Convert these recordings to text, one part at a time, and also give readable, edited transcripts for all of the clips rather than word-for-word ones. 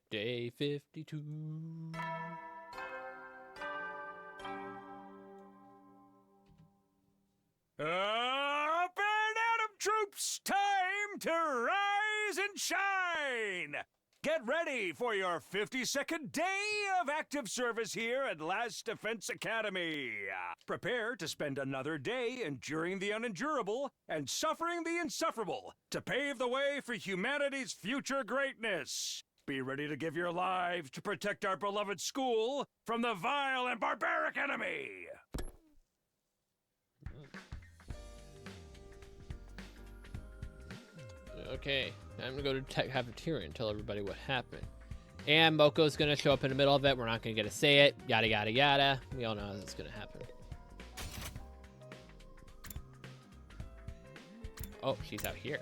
Day 52. Up and Atom troops, time to rise and shine! Get ready for your 52nd day of active service here at Last Defense Academy. Prepare to spend another day enduring the unendurable and suffering the insufferable to pave the way for humanity's future greatness. Be ready to give your lives to protect our beloved school from the vile and barbaric enemy. Okay, I'm gonna go to tech cafeteria and tell everybody what happened. And Moko's gonna show up in the middle of it. We're not gonna get to say it. Yada yada yada. We all know how that's gonna happen. Oh, she's out here.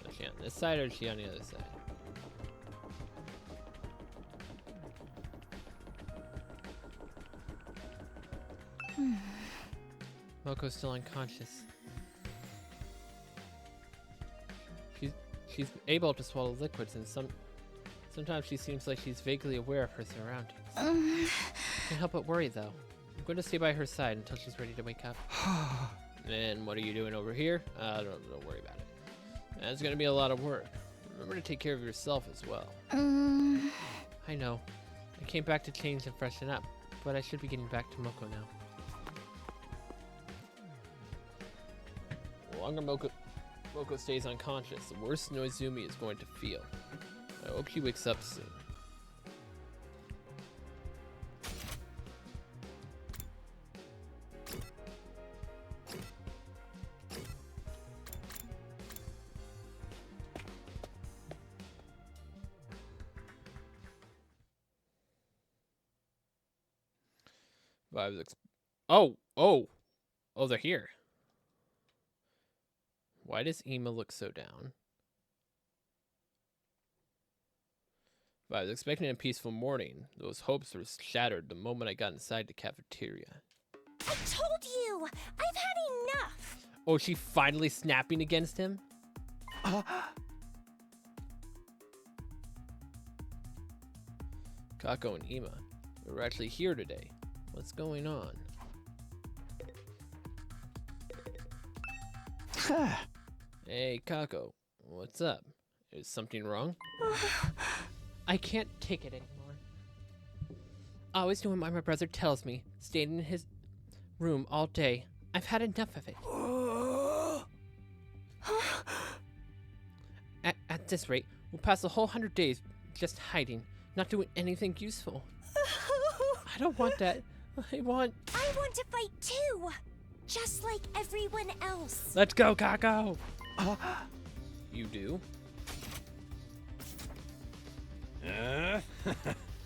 Is she on this side or is she on the other side? Moko's still unconscious. She's able to swallow liquids, and sometimes she seems like she's vaguely aware of her surroundings. Can't help but worry, though. I'm going to stay by her side until she's ready to wake up. And what are you doing over here? Don't worry about it. That's going to be a lot of work. Remember to take care of yourself as well. I know. I came back to change and freshen up, but I should be getting back to Moko now. The longer Moko stays unconscious, the worse Noizumi is going to feel. I hope she wakes up soon. Oh, they're here. Why does Ema look so down? I was expecting a peaceful morning. Those hopes were shattered the moment I got inside the cafeteria. I told you! I've had enough! Oh, is she finally snapping against him? Kako and Ema, we're actually here today. What's going on? Hey, Kako, what's up? Is something wrong? I can't take it anymore. Always doing what my brother tells me, staying in his room all day. I've had enough of it. At this rate, we'll pass the whole 100 days just hiding, not doing anything useful. I don't want that. I want to fight too! Just like everyone else. Let's go, Kako! You do?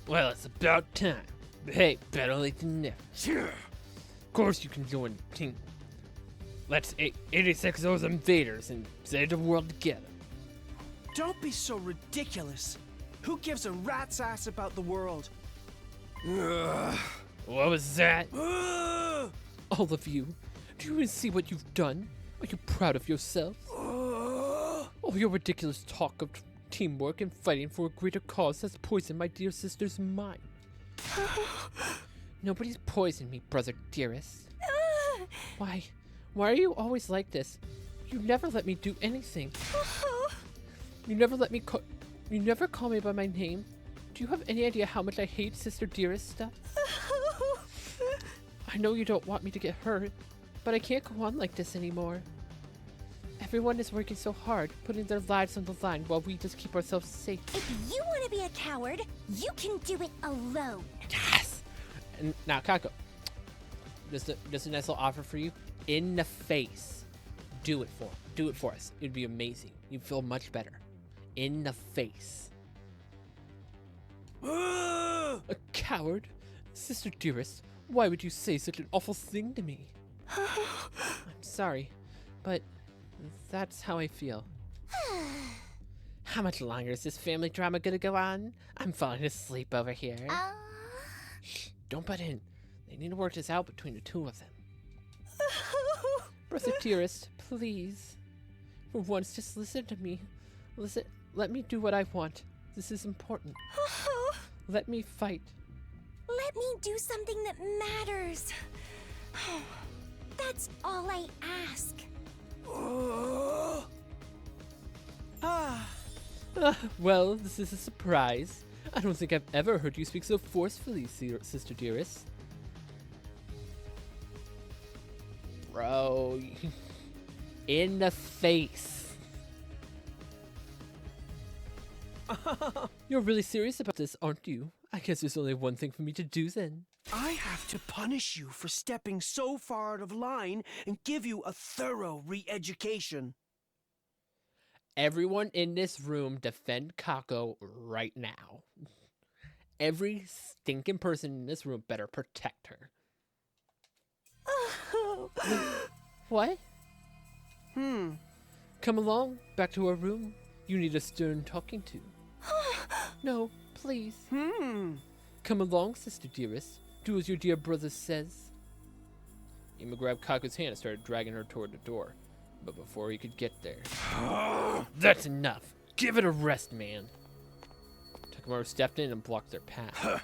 Well, it's about time. But hey, better late than never. Sure. Of course you can join the team. Let's 86 those invaders and save the world together. Don't be so ridiculous. Who gives a rat's ass about the world? What was that? All of you. Do you even see what you've done? Are you proud of yourself? Oh, your ridiculous talk of teamwork and fighting for a greater cause has poisoned my dear sister's mind. Nobody's poisoned me, brother dearest. Why are you always like this? You never let me do anything. You never let me you never call me by my name. Do you have any idea how much I hate sister dearest stuff? I know you don't want me to get hurt, but I can't go on like this anymore. Everyone is working so hard, putting their lives on the line while we just keep ourselves safe. If you want to be a coward, you can do it alone. Yes! And now, Kako, just a nice little offer for you. In the face. Do it for us. It'd be amazing. You'd feel much better. In the face. A coward? Sister dearest, why would you say such an awful thing to me? I'm sorry, but that's how I feel. How much longer is this family drama gonna go on? I'm falling asleep over here. Shh, don't butt in. They need to work this out between the two of them. Brother dearest, please. For once, just listen to me. Listen, let me do what I want. This is important. Let me fight. Let me do something that matters. That's all I ask. Well, this is a surprise. I don't think I've ever heard you speak so forcefully, Sister Dearest. Bro, in the face. You're really serious about this, aren't you? I guess there's only one thing for me to do then. I have to punish you for stepping so far out of line and give you a thorough re-education. Everyone in this room defend Kako right now. Every stinking person in this room better protect her. What? Come along, back to our room. You need a stern talking to. No, please. Come along, Sister Dearest. Do as your dear brother says. Ima grabbed Kaku's hand and started dragging her toward the door. But before he could get there... That's enough! Give it a rest, man! Takamaru stepped in and blocked their path.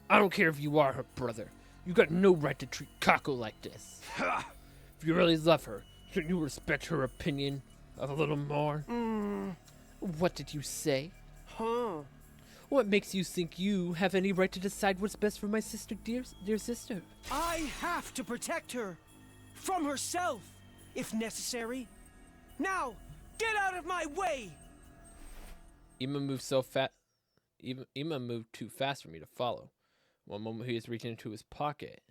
I don't care if you are her brother. You got no right to treat Kako like this. If you really love her, shouldn't you respect her opinion a little more? What did you say? What makes you think you have any right to decide what's best for my sister, dear sister? I have to protect her. From herself, if necessary. Now, get out of my way! Ima moved so fast. Ima moved too fast for me to follow. One moment he was reaching into his pocket.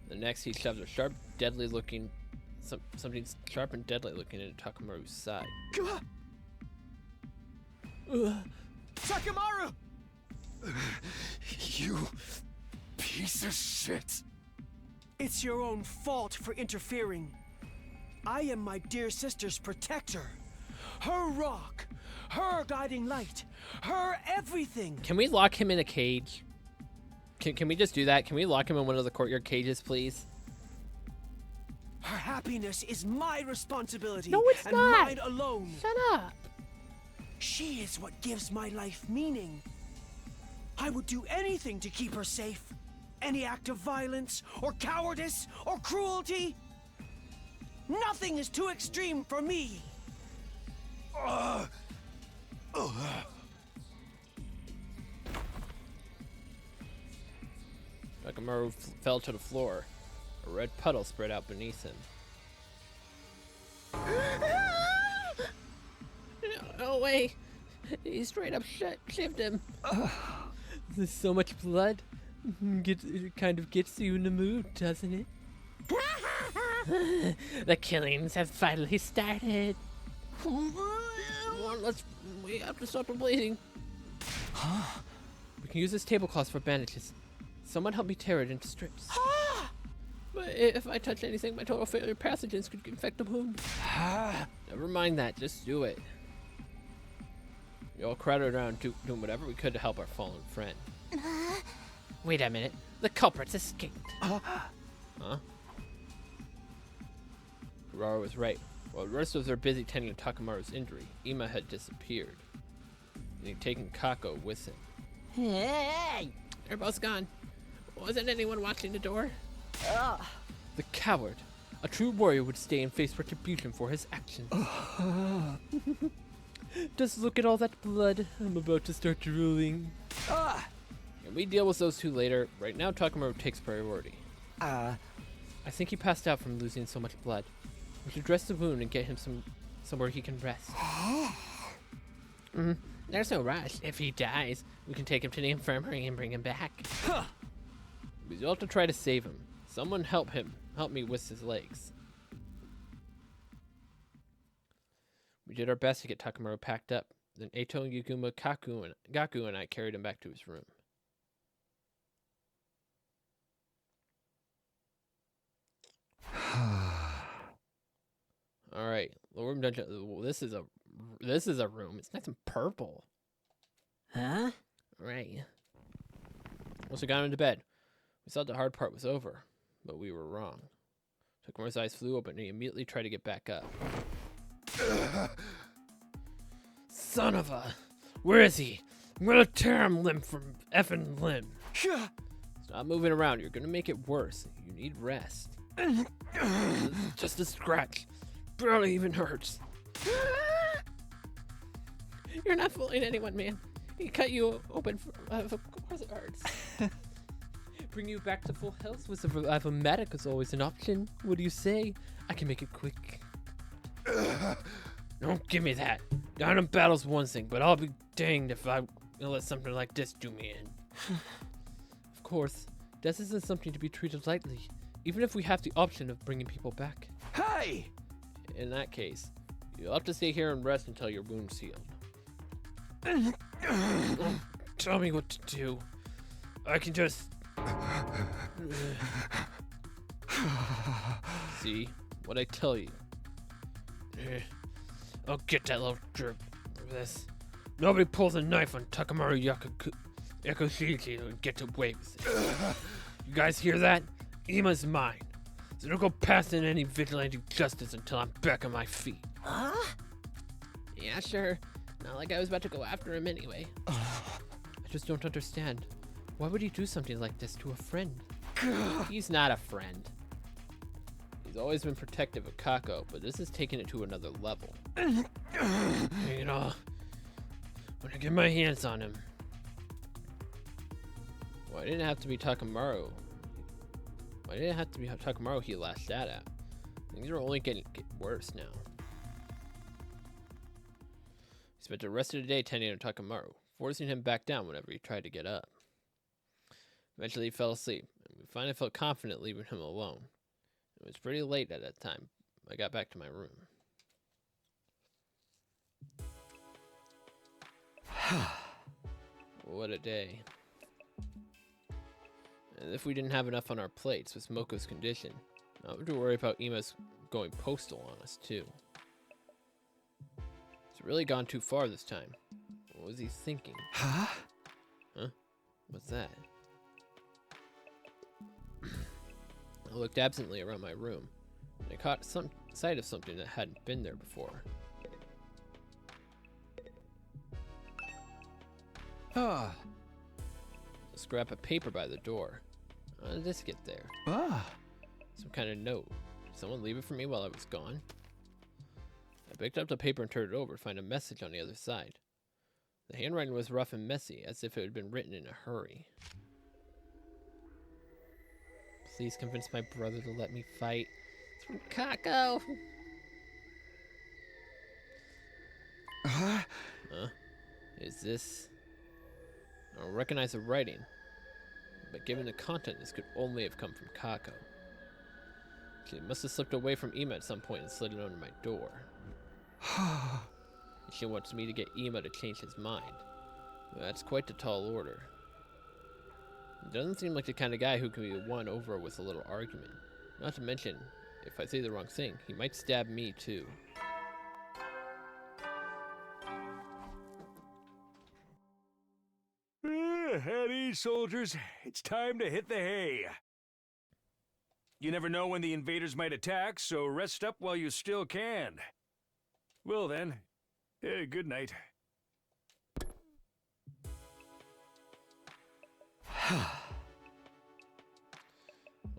The next he shoved a sharp, deadly looking, something sharp and deadly looking into Takamaru's side. Takamaru! You piece of shit. It's your own fault for interfering. I am my dear sister's protector. Her rock, her guiding light, her everything. Can we lock him in a cage? Can we just do that? Can we lock him in one of the courtyard cages, please? Her happiness is my responsibility. No, it's and not. mine alone. Shut up. She is what gives my life meaning. I would do anything to keep her safe. Any act of violence, or cowardice, or cruelty. Nothing is too extreme for me. Takamaru fell to the floor. A red puddle spread out beneath him. No way! He straight up shivved him. There's so much blood. It kind of gets you in the mood, doesn't it? The killings have finally started. We have to stop the bleeding. We can use this tablecloth for bandages. Someone help me tear it into strips. But if I touch anything, my total failure pathogens could infect the wound. Never mind that, just do it. We all crowded around doing whatever we could to help our fallen friend. Wait a minute, the culprits escaped. Huh? Kurara was right. While the rest of us were busy tending to Takamaru's injury, Ima had disappeared. And he'd taken Kako with him. Hey! They're both gone. Wasn't anyone watching the door? The coward. A true warrior would stay and face retribution for his actions. Just look at all that blood. I'm about to start drooling. And we deal with those two later. Right now, Takamaru takes priority. I think he passed out from losing so much blood. We should dress the wound and get him somewhere he can rest. There's no rush. If he dies, we can take him to the infirmary and bring him back. We still have to try to save him. Someone help me with his legs. We did our best to get Takamaru packed up. Then Eito, Yuguma, Gaku, and I carried him back to his room. Alright, The room dungeon. This is a room. It's nice and purple. Huh? Right. Once we got into bed, we thought the hard part was over, but we were wrong. Takamaru's eyes flew open, and he immediately tried to get back up. Son of a! Where is he? I'm gonna tear him limb from effing limb. Stop moving around. You're gonna make it worse. You need rest. Just a scratch. Barely even hurts. You're not fooling anyone, man. He cut you open. Of course it hurts. Bring you back to full health with a medic is always an option. What do you say? I can make it quick. Don't give me that. Down in battle's one thing, but I'll be danged if I let something like this do me in. Of course, death isn't something to be treated lightly, even if we have the option of bringing people back. Hey! In that case, you'll have to stay here and rest until your wound's healed. Tell me what to do. I can just... See? What I tell you. I'll get that little jerk for this. Nobody pulls a knife on Takamaru Yakushiki and gets away with it. You guys hear that? Ima's mine. So don't go passing any vigilante justice until I'm back on my feet. Huh? Yeah, sure. Not like I was about to go after him anyway. I just don't understand. Why would he do something like this to a friend? He's not a friend. He's always been protective of Kako, but this has taken it to another level. You know, when I get my hands on him. Why didn't it have to be Takamaru? Why didn't it have to be Takamaru he lashed that at? Things are only getting worse now. He spent the rest of the day tending to Takamaru, forcing him back down whenever he tried to get up. Eventually he fell asleep, and we finally felt confident leaving him alone. It was pretty late at that time. I got back to my room. What a day. And if we didn't have enough on our plates with Moko's condition, I have to worry about Ima's going postal on us too. It's really gone too far this time. What was he thinking? Huh? Huh? What's that? I looked absently around my room, and I caught some sight of something that hadn't been there before. Ah. A scrap of paper by the door. How did this get there? Ah. Some kind of note. Did someone leave it for me while I was gone? I picked up the paper and turned it over to find a message on the other side. The handwriting was rough and messy, as if it had been written in a hurry. Please convince my brother to let me fight. It's from Kako! Huh? Huh? Is this... I don't recognize the writing, but given the content, this could only have come from Kako. She must have slipped away from Ima at some point and slid it under my door. She wants me to get Ima to change his mind. Well, that's quite the tall order. He doesn't seem like the kind of guy who can be won over with a little argument. Not to mention, if I say the wrong thing, he might stab me too. At ease, soldiers. It's time to hit the hay. You never know when the invaders might attack, so rest up while you still can. Well then, good night.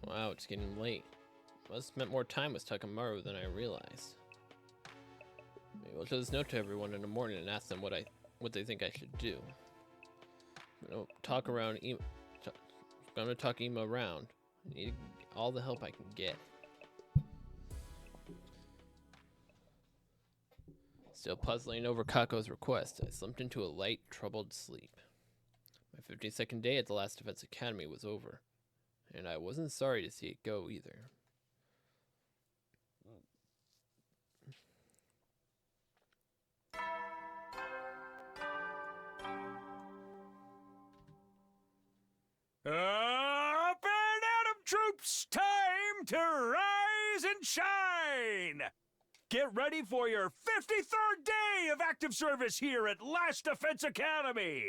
Wow, it's getting late. Must have spent more time with Takamaru than I realized. Maybe I'll show this note to everyone in the morning and ask them what they think I should do. I'm gonna talk Ima around. I need all the help I can get. Still puzzling over Kako's request, I slumped into a light, troubled sleep. My 52nd day at the last Defense Academy was over, and I wasn't sorry to see it go either. Up and at 'em, troops! Time to rise and shine! Get ready for your 53rd day of active service here at Last Defense Academy.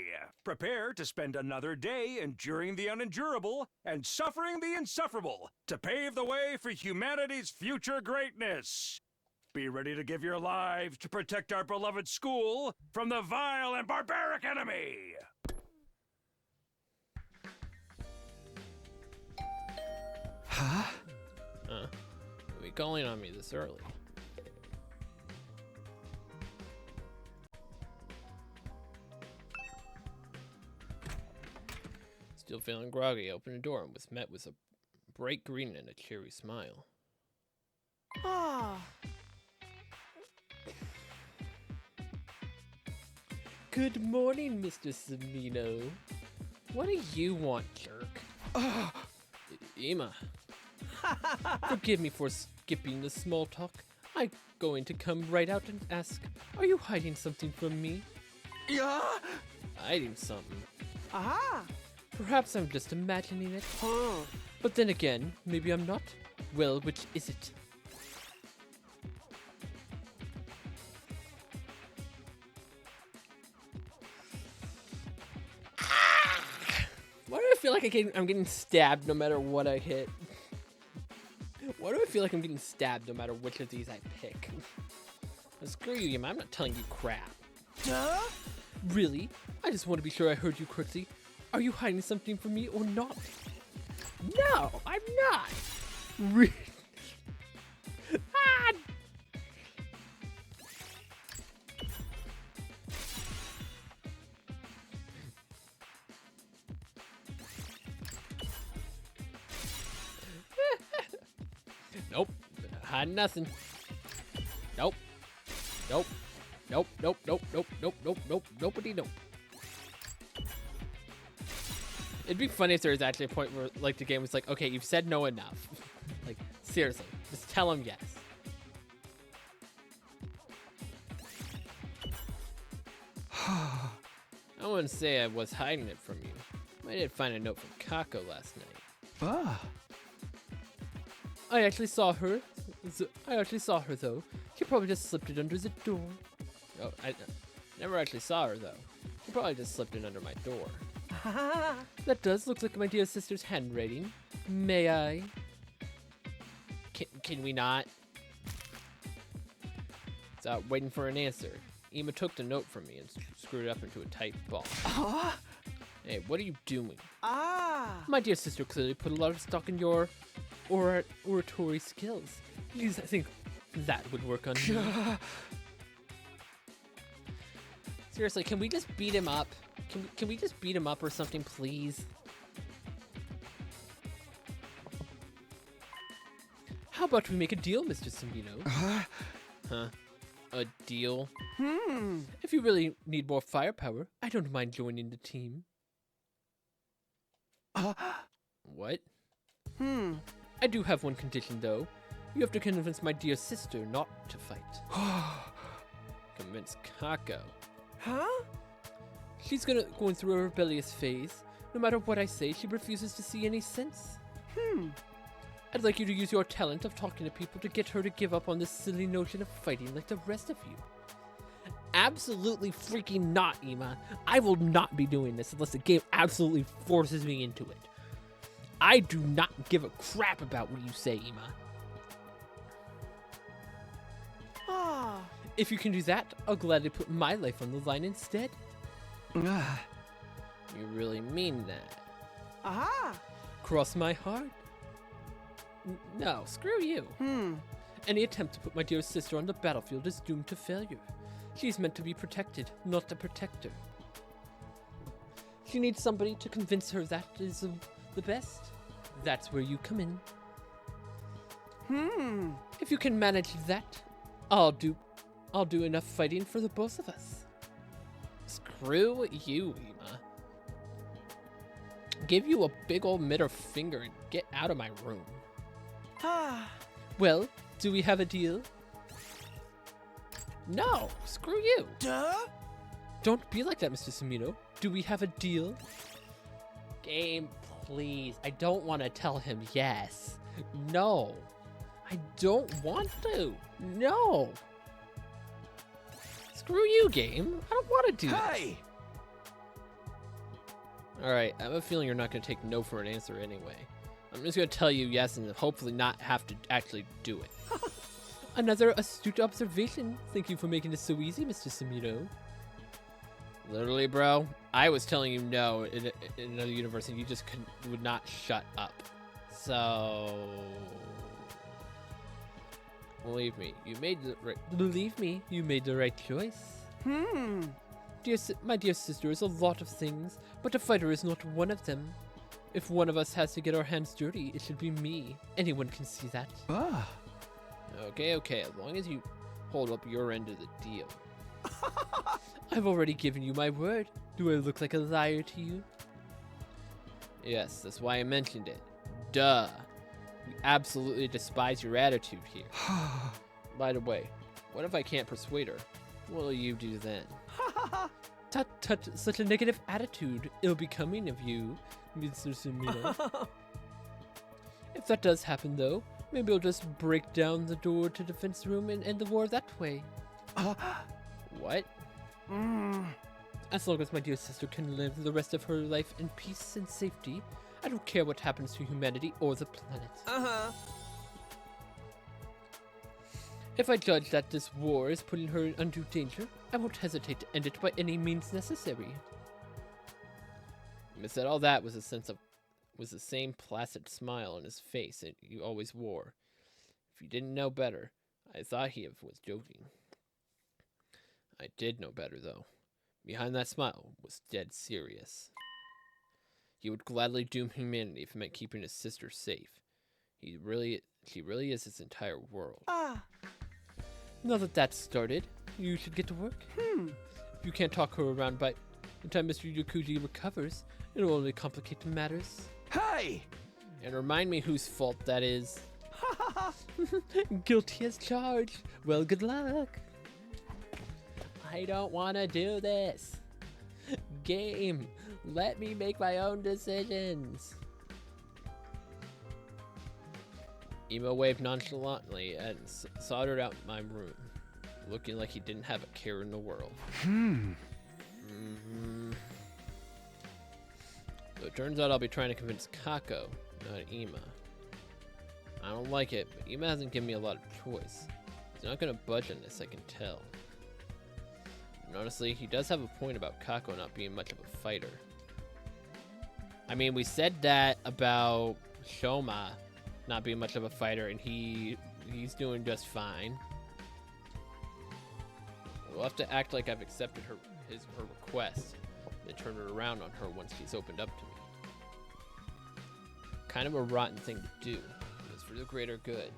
Prepare to spend another day enduring the unendurable and suffering the insufferable to pave the way for humanity's future greatness. Be ready to give your lives to protect our beloved school from the vile and barbaric enemy. Huh? Are you calling on me this early? Still feeling groggy, I opened the door and was met with a bright grin and a cheery smile. Ah. Good morning, Mr. Samino. What do you want, jerk? Ima. Forgive me for skipping the small talk. I'm going to come right out and ask, are you hiding something from me? Yeah. Hiding something? Aha. Perhaps I'm just imagining it. Huh. But then again, maybe I'm not. Well, which is it? Why do I feel like I'm getting stabbed no matter what I hit? Why do I feel like I'm getting stabbed no matter which of these I pick? Well, screw you, Yima. I'm not telling you crap. Duh? Really? I just want to be sure I heard you correctly. Are you hiding something from me or not? No, I'm not. Ah! Nope. Hiding nothing. Nope. Nope. Nope. Nope. Nope. Nope. Nope. Nope. Nope. Nobody. Nope. It'd be funny if there was actually a point where, like, the game was like, okay, you've said no enough. Like, seriously, just tell him yes. I wouldn't say I was hiding it from you. I did find a note from Kako last night. Ah. I actually saw her. Though. She probably just slipped it under the door. Oh, I never actually saw her, though. She probably just slipped it under my door. That does look like my dear sister's handwriting. May I? Can we not? Without waiting for an answer, Ima took the note from me and screwed it up into a tight ball. Hey, what are you doing? Ah. My dear sister clearly put a lot of stock in your oratory skills. At least I think that would work on me. Seriously, can we just beat him up? Can we just beat him up or something, please? How about we make a deal, Mr. Simbino? Huh? A deal? If you really need more firepower, I don't mind joining the team. What? I do have one condition, though. You have to convince my dear sister not to fight. Convince Kako. Huh? She's going through a rebellious phase. No matter what I say, she refuses to see any sense. I'd like you to use your talent of talking to people to get her to give up on this silly notion of fighting like the rest of you. Absolutely freaking not, Ima. I will not be doing this unless the game absolutely forces me into it. I do not give a crap about what you say, Ima. If you can do that, I'll gladly put my life on the line instead. You really mean that? Aha. Cross my heart? No, screw you. Any attempt to put my dear sister on the battlefield is doomed to failure. She's meant to be protected, not a protector. She needs somebody to convince her that is the best. That's where you come in. If you can manage that, I'll do enough fighting for the both of us. Screw you, Ima. Give you a big old middle finger and get out of my room. Well, do we have a deal? No, screw you. Duh? Don't be like that, Mr. Sumino. Do we have a deal? Game, please. I don't want to tell him yes. No. I don't want to. No. Screw you, game. I don't want to do Hey! this. Alright, I have a feeling you're not going to take no for an answer anyway. I'm just going to tell you yes and hopefully not have to actually do it. Another astute observation. Thank you for making this so easy, Mr. Samito. Literally, bro, I was telling you no in another universe and you just would not shut up. So... Believe me, you made the right choice. My dear sister is a lot of things, but a fighter is not one of them. If one of us has to get our hands dirty, it should be me. Anyone can see that. Ah. Okay, as long as you hold up your end of the deal. I've already given you my word. Do I look like a liar to you? Yes, that's why I mentioned it. Duh. We absolutely despise your attitude here. By the way, what if I can't persuade her? What will you do then? Tut tut, such a negative attitude, ill-becoming of you, Mr. Sumino. If that does happen though, maybe I'll just break down the door to the defense room and end the war that way. What? As long as my dear sister can live the rest of her life in peace and safety, I don't care what happens to humanity or the planet. If I judge that this war is putting her in undue danger, I won't hesitate to end it by any means necessary. Amidst all that was the same placid smile on his face that you always wore. If you didn't know better, I thought he was joking. I did know better, though. Behind that smile was dead serious. He would gladly doom humanity if it meant keeping his sister safe. She really is his entire world. Now that that's started, you should get to work. If you can't talk her around by the time Mr. Yakuji recovers, it'll only complicate matters. Hey! And remind me whose fault that is. Guilty as charged. Well, good luck. I don't want to do this. Game, let me make my own decisions. Emo waved nonchalantly and sauntered out my room, looking like he didn't have a care in the world. So it turns out I'll be trying to convince Kako, not Ema. I don't like it, but Ema hasn't given me a lot of choice. He's not gonna budge on this, I can tell. And honestly, he does have a point about Kako not being much of a fighter. I mean, we said that about Shoma not being much of a fighter, and he's doing just fine. We'll have to act like I've accepted her request, then turn it around on her once she's opened up to me. Kind of a rotten thing to do, but it's for the greater good.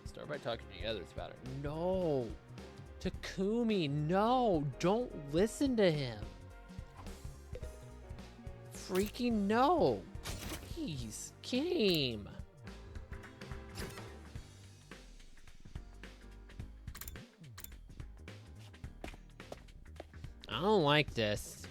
Start by talking to the others about it. No! Takumi, no! Don't listen to him! Freaking no! Please, game! I don't like this.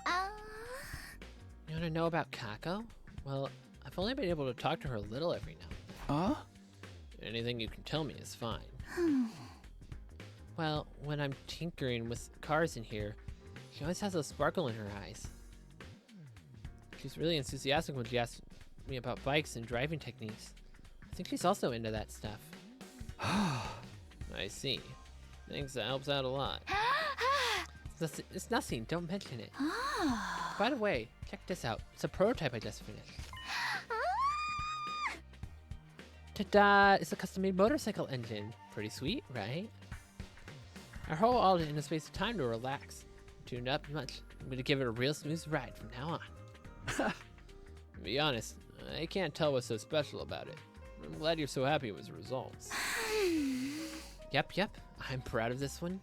You want to know about Kako? Well, I've only been able to talk to her a little every now and then. Anything you can tell me is fine. Well, when I'm tinkering with cars in here, she always has a sparkle in her eyes. She's really enthusiastic when she asks me about bikes and driving techniques. I think she's also into that stuff. I see. Thanks, that helps out a lot. It's nothing, don't mention it. By the way, check this out. It's a prototype I just finished. Ta-da! It's a custom-made motorcycle engine. Pretty sweet, right? I hold all in a space of time to relax. Tuned up much. I'm gonna give it a real smooth ride from now on. To be honest, I can't tell what's so special about it. I'm glad you're so happy with the results. Yep, I'm proud of this one.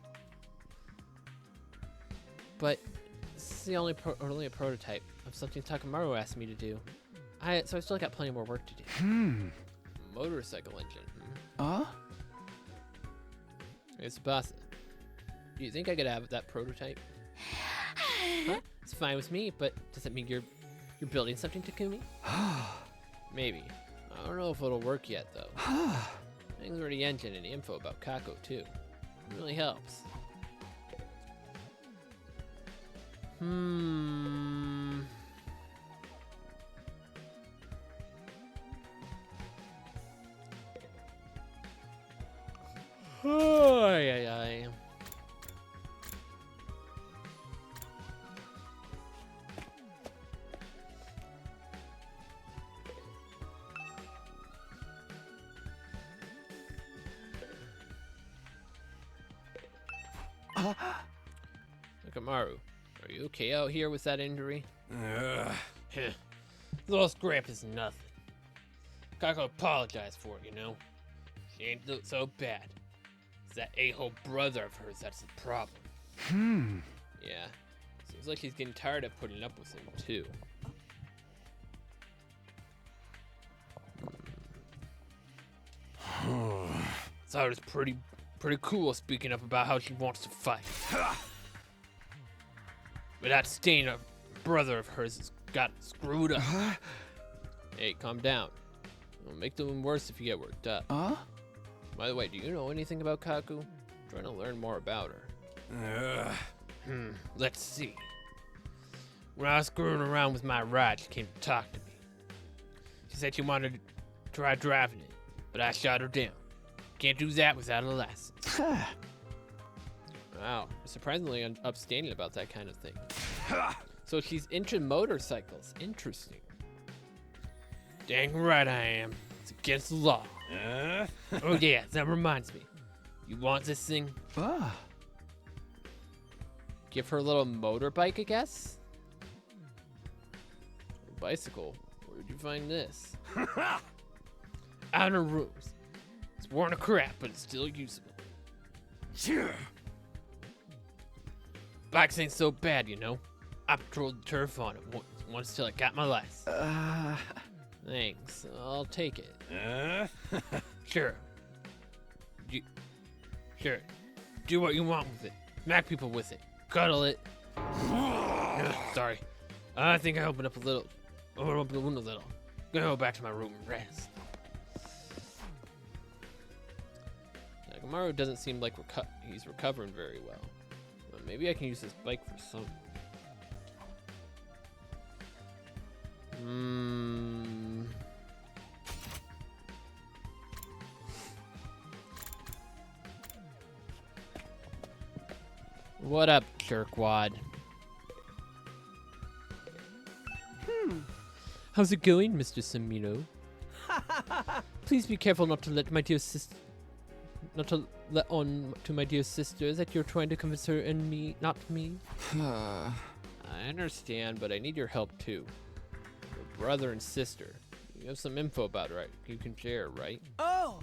But this is the only a prototype of something Takamaru asked me to do. So I still got plenty more work to do. Motorcycle engine. It's boss. Do you think I could have that prototype? Huh? It's fine with me, but does it mean you're You're building something, Takumi? Maybe. I don't know if it'll work yet, though. Thanks for the engine and the info about Kako, too. It really helps. Ay, ay, ay. Nakamaru, are you okay out here with that injury? Little scrap is nothing. Kako apologized for it, you know? She ain't look so bad. It's that a-hole brother of hers that's the problem. Yeah. Seems like she's getting tired of putting up with him, too. Sarah's pretty cool speaking up about how she wants to fight. But that stain of brother of hers has got screwed up. Hey, calm down. It'll make them worse if you get worked up. By the way, do you know anything about Kaku? I'm trying to learn more about her. Let's see. When I was screwing around with my ride, she came to talk to me. She said she wanted to try driving it, but I shot her down. Can't do that without a license. Wow, surprisingly upstanding about that kind of thing. So she's into motorcycles. Interesting. Dang right I am. It's against the law. Oh yeah, that reminds me. You want this thing? Give her a little motorbike, I guess? A bicycle. Where'd you find this? Outer rooms. It's worn to crap, but it's still usable. Bikes ain't so bad, you know. I patrolled the turf on it once till I got my license. Thanks. I'll take it. Sure. Sure. Do what you want with it. Smack people with it. Cuddle it. Sorry. I think I opened up a little. Open up the window a little. Gonna go back to my room and rest. Nakamaru doesn't seem like he's recovering very well. Maybe I can use this bike for some. What up, jerkwad? How's it going, Mr. Samino? Please be careful not to let my dear sister. Not to let on to my dear sister that you're trying to convince her and me, not me. I understand, but I need your help too. Your brother and sister. You have some info about her you can share, right? Oh!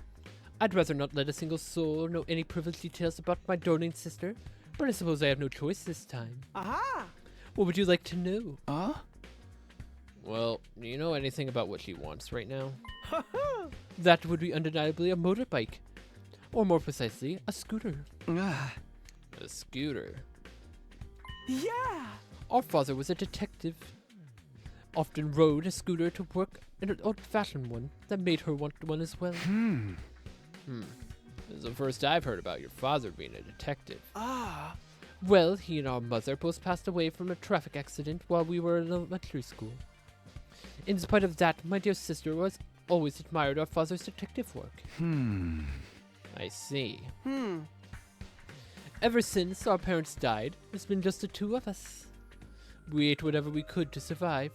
I'd rather not let a single soul know any privileged details about my darling sister, but I suppose I have no choice this time. Aha! What would you like to know? Well, do you know anything about what she wants right now? That would be undeniably a motorbike. Or more precisely, a scooter. A scooter? Yeah! Our father was a detective. Often rode a scooter to work in an old-fashioned one that made her want one as well. This is the first I've heard about your father being a detective. Well, he and our mother both passed away from a traffic accident while we were in elementary school. In spite of that, my dear sister was always admired our father's detective work. I see. Ever since our parents died, it's been just the two of us. We ate whatever we could to survive.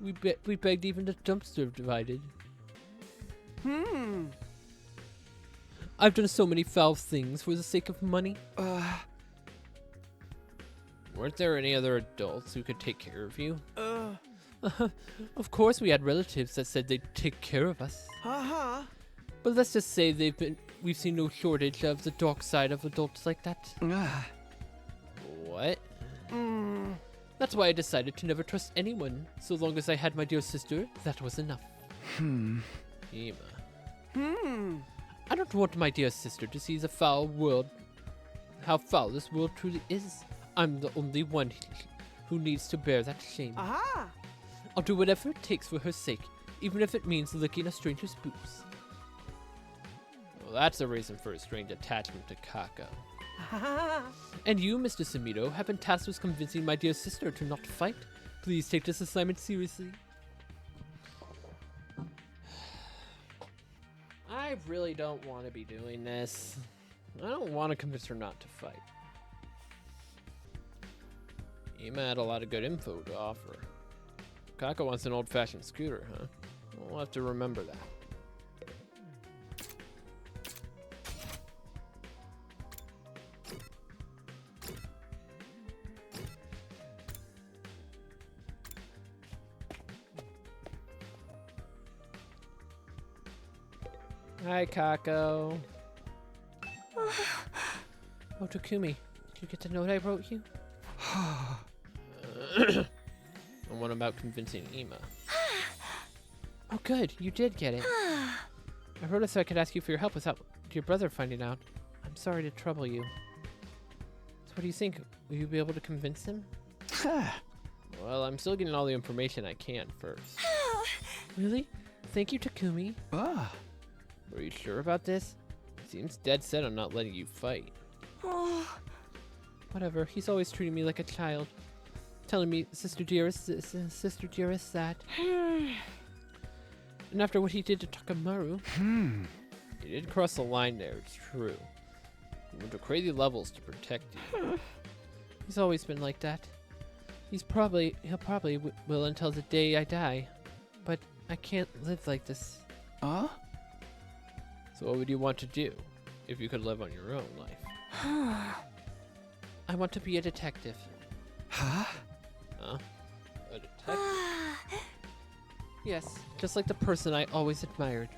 We begged even the dumpster divided. I've done so many foul things for the sake of money. Weren't there any other adults who could take care of you? Of course we had relatives that said they'd take care of us. But let's just say we've seen no shortage of the dark side of adults like that. What? That's why I decided to never trust anyone. So long as I had my dear sister, that was enough. Ima. I don't want my dear sister to see how foul this world truly is. I'm the only one who needs to bear that shame. I'll do whatever it takes for her sake, even if it means licking a stranger's boots. Well, that's a reason for a strange attachment to Kako. And you, Mr. Sumito, have been tasked with convincing my dear sister to not fight. Please take this assignment seriously. I really don't want to be doing this. I don't want to convince her not to fight. Ima had a lot of good info to offer. Kako wants an old-fashioned scooter, huh? We'll have to remember that. Hi, Kako. Oh, Takumi, did you get the note I wrote you? And what about convincing Ima? Oh, good, you did get it. I wrote it so I could ask you for your help without your brother finding out. I'm sorry to trouble you. So what do you think? Will you be able to convince him? Well, I'm still getting all the information I can first. Really? Thank you, Takumi. Are you sure about this? Seems dead set on not letting you fight. Whatever, he's always treating me like a child. Telling me, sister dearest, that. And after what he did to Takamaru, he did cross the line there, it's true. He went to crazy levels to protect you. He's always been like that. He'll probably will until the day I die. But I can't live like this. So what would you want to do if you could live on your own life? I want to be a detective. Huh? A detective? Yes, just like the person I always admired.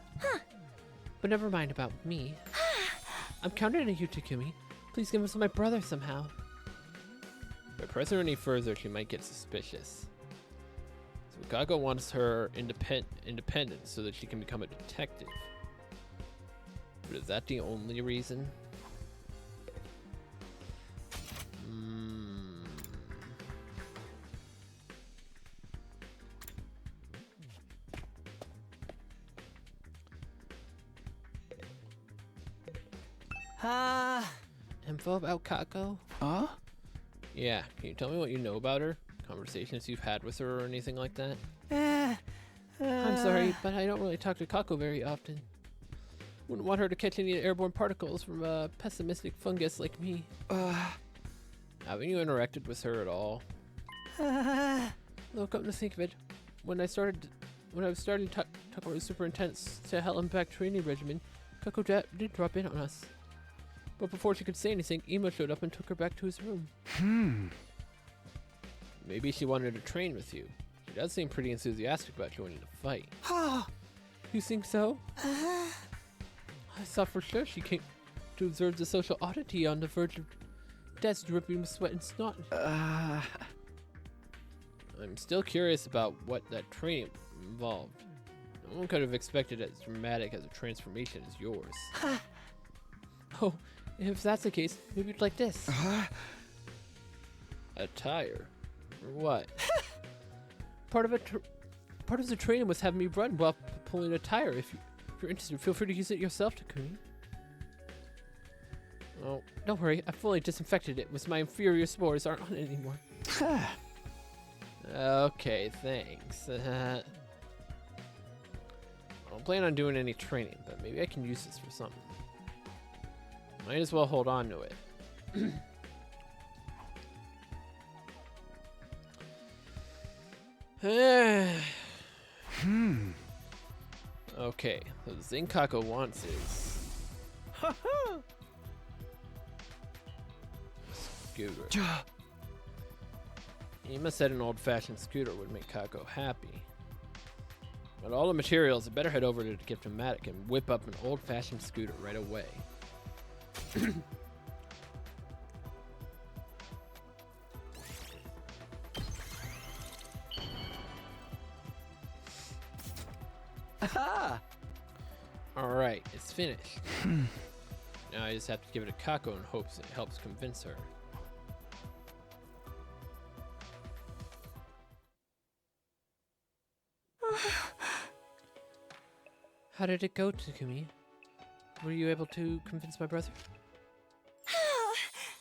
But never mind about me. I'm counting on you, Takumi. Please give us my brother somehow. If I press her any further, she might get suspicious. So Kako wants her independence so that she can become a detective. But is that the only reason? Info about Kako? Yeah, can you tell me what you know about her? Conversations you've had with her or anything like that? I'm sorry, but I don't really talk to Kako very often. Wouldn't want her to catch any airborne particles from a pessimistic fungus like me. Haven't you interacted with her at all? No, come to think of it, when I was starting Takamaru's super intense to hell and back training regimen, Kako did drop in on us. But before she could say anything, Ima showed up and took her back to his room. Maybe she wanted to train with you. She does seem pretty enthusiastic about joining the fight. You think so? I thought for sure she came to observe the social oddity on the verge of death, dripping with sweat and snot. I'm still curious about what that training involved. No one could have expected as dramatic as a transformation as yours. Oh, if that's the case, maybe you'd like this. A tire? Or what? Part of the training was having me run while pulling a tire. If you're interested, feel free to use it yourself, Takumi. Oh, don't worry. I fully disinfected it, with my inferior spores aren't on it anymore. Okay, thanks. I don't plan on doing any training, but maybe I can use this for something. Might as well hold on to it. Okay, so the thing Kako wants is scooter. Ima said an old-fashioned scooter would make Kako happy. But all the materials, I better head over to Giftomatic and whip up an old-fashioned scooter right away. Alright, it's finished. Now I just have to give it a Kako in hopes it helps convince her. How did it go, Takumi? Were you able to convince my brother?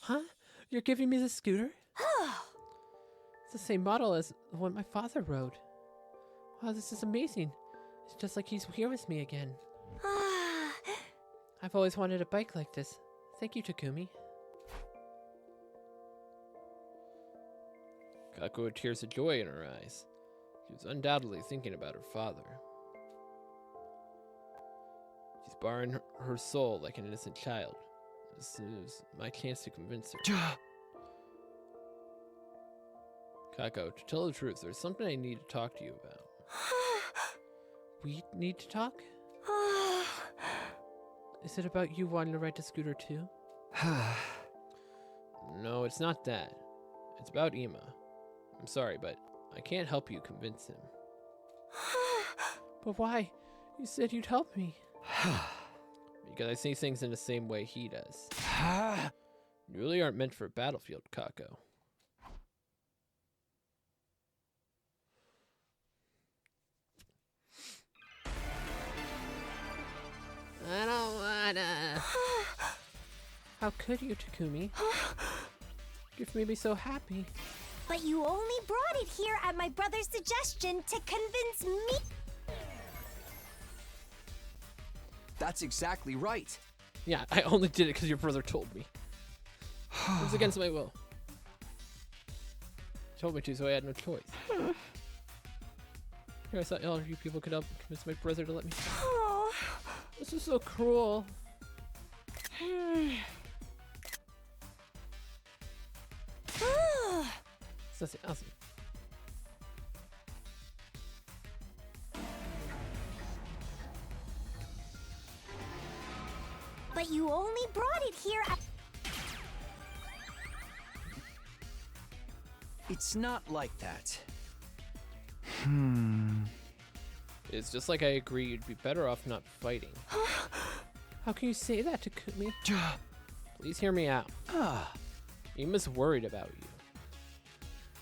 Huh? You're giving me the scooter? It's the same model as the one my father rode. Wow, this is amazing. It's just like he's here with me again. I've always wanted a bike like this. Thank you, Takumi. Kako had tears of joy in her eyes. She was undoubtedly thinking about her father. She's borrowing her soul like an innocent child. This is my chance to convince her. Kako, to tell the truth, there's something I need to talk to you about. We need to talk? Is it about you wanting to ride the scooter too? No, it's not that. It's about Ima. I'm sorry, but I can't help you convince him. But why? You said you'd help me. Because I see things in the same way he does. You really aren't meant for a battlefield, Kako. I don't wanna. How could you, Takumi? You've made me so happy. But you only brought it here at my brother's suggestion to convince me. That's exactly right. Yeah, I only did it because your brother told me. It was against my will. He told me to, so I had no choice. Here, I thought all of you people could help convince my brother to let me. This is so cruel. That's awesome. But you only brought it here at... It's not like that. It's just like I agree you'd be better off not fighting. How can you say that, Takumi? Please hear me out. Ima's worried about you.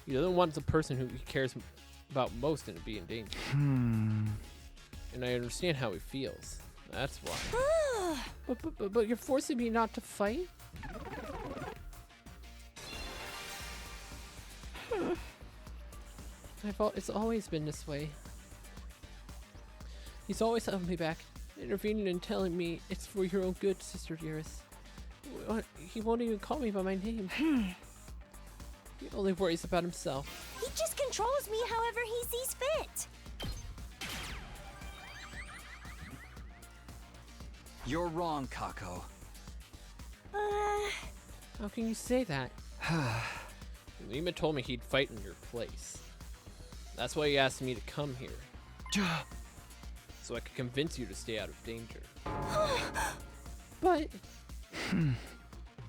He doesn't want the person who he cares about most to be in danger. And I understand how he feels. That's why. But you're forcing me not to fight? It's always been this way. He's always held me back, intervening and telling me it's for your own good, Sister Dearest. He won't even call me by my name. He only worries about himself. He just controls me however he sees fit. You're wrong, Kako. How can you say that? Ima told me he'd fight in your place. That's why he asked me to come here. So I could convince you to stay out of danger. But...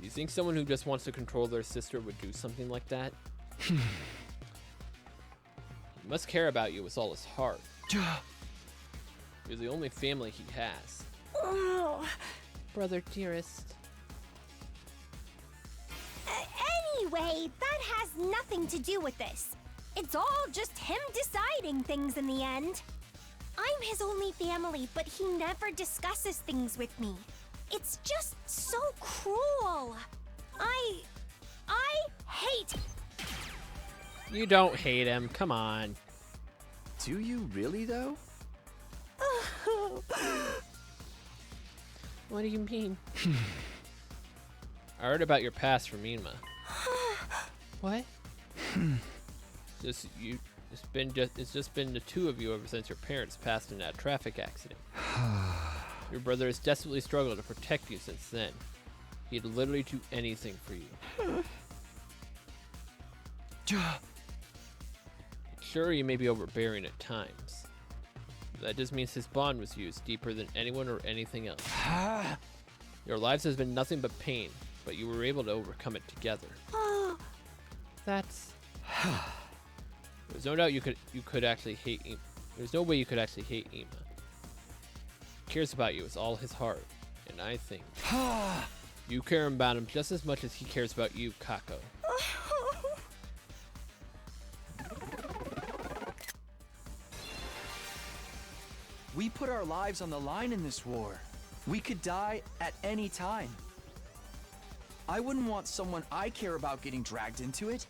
You think someone who just wants to control their sister would do something like that? He must care about you with all his heart. You're the only family he has. Brother dearest. Anyway, that has nothing to do with this. It's all just him deciding things in the end. I'm his only family, but he never discusses things with me. It's just so cruel. I hate... You don't hate him, come on. Do you really, though? What do you mean? I heard about your past from Ima. What? It's just been the two of you ever since your parents passed in that traffic accident. Your brother has desperately struggled to protect you since then. He'd literally do anything for you. Sure, you may be overbearing at times. But that just means his bond with you is deeper than anyone or anything else. Your lives has been nothing but pain, but you were able to overcome it together. That's... There's no doubt you could actually hate Ima. There's no way you could actually hate Ima. He cares about you with all his heart, and I think you care about him just as much as he cares about you, Kako. We put our lives on the line in this war. We could die at any time. I wouldn't want someone I care about getting dragged into it.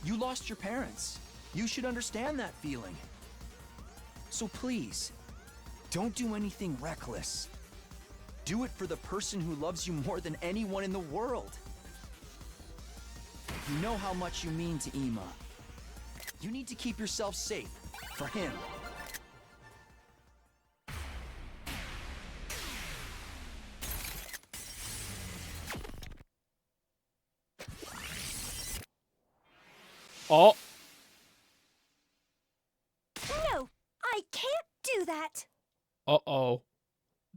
You lost your parents. You should understand that feeling. So please, don't do anything reckless. Do it for the person who loves you more than anyone in the world. You know how much you mean to Ima. You need to keep yourself safe for him. Oh, No, I can't do that. uh-oh.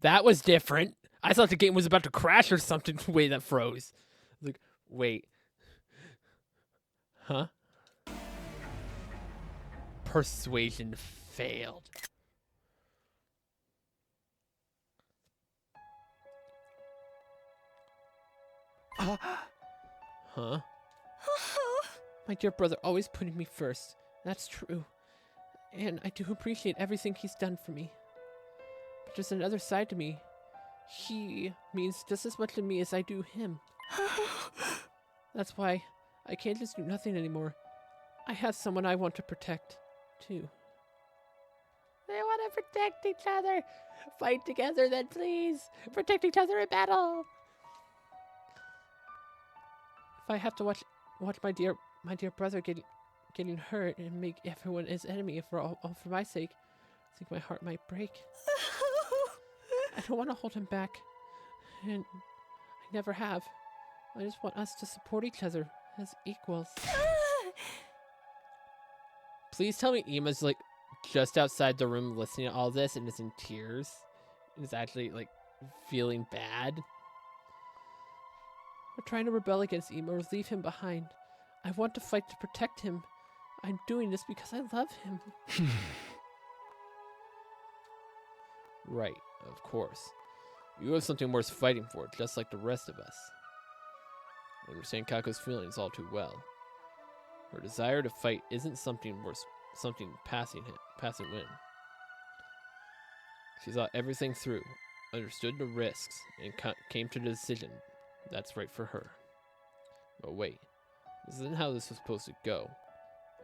That was different. I thought the game was about to crash or something. The way that froze. Like, wait. Huh? Persuasion failed. Huh? My dear brother always putting me first. That's true. And I do appreciate everything he's done for me. But there's another side to me. He means just as much to me as I do him. That's why I can't just do nothing anymore. I have someone I want to protect, too. They want to protect each other. Fight together then, please. Protect each other in battle. If I have to watch my dear brother getting hurt and make everyone his enemy for all for my sake, I think my heart might break. I don't want to hold him back, and I never have. I just want us to support each other as equals. Please tell me Ima's like just outside the room listening to all this and is in tears. And is actually like feeling bad. I'm trying to rebel against Ima or leave him behind. I want to fight to protect him. I'm doing this because I love him. Right, of course. You have something worth fighting for, just like the rest of us. I understand Kako's feelings all too well. Her desire to fight isn't something passing win. She thought everything through, understood the risks, and came to the decision that's right for her. But wait, this isn't how this was supposed to go.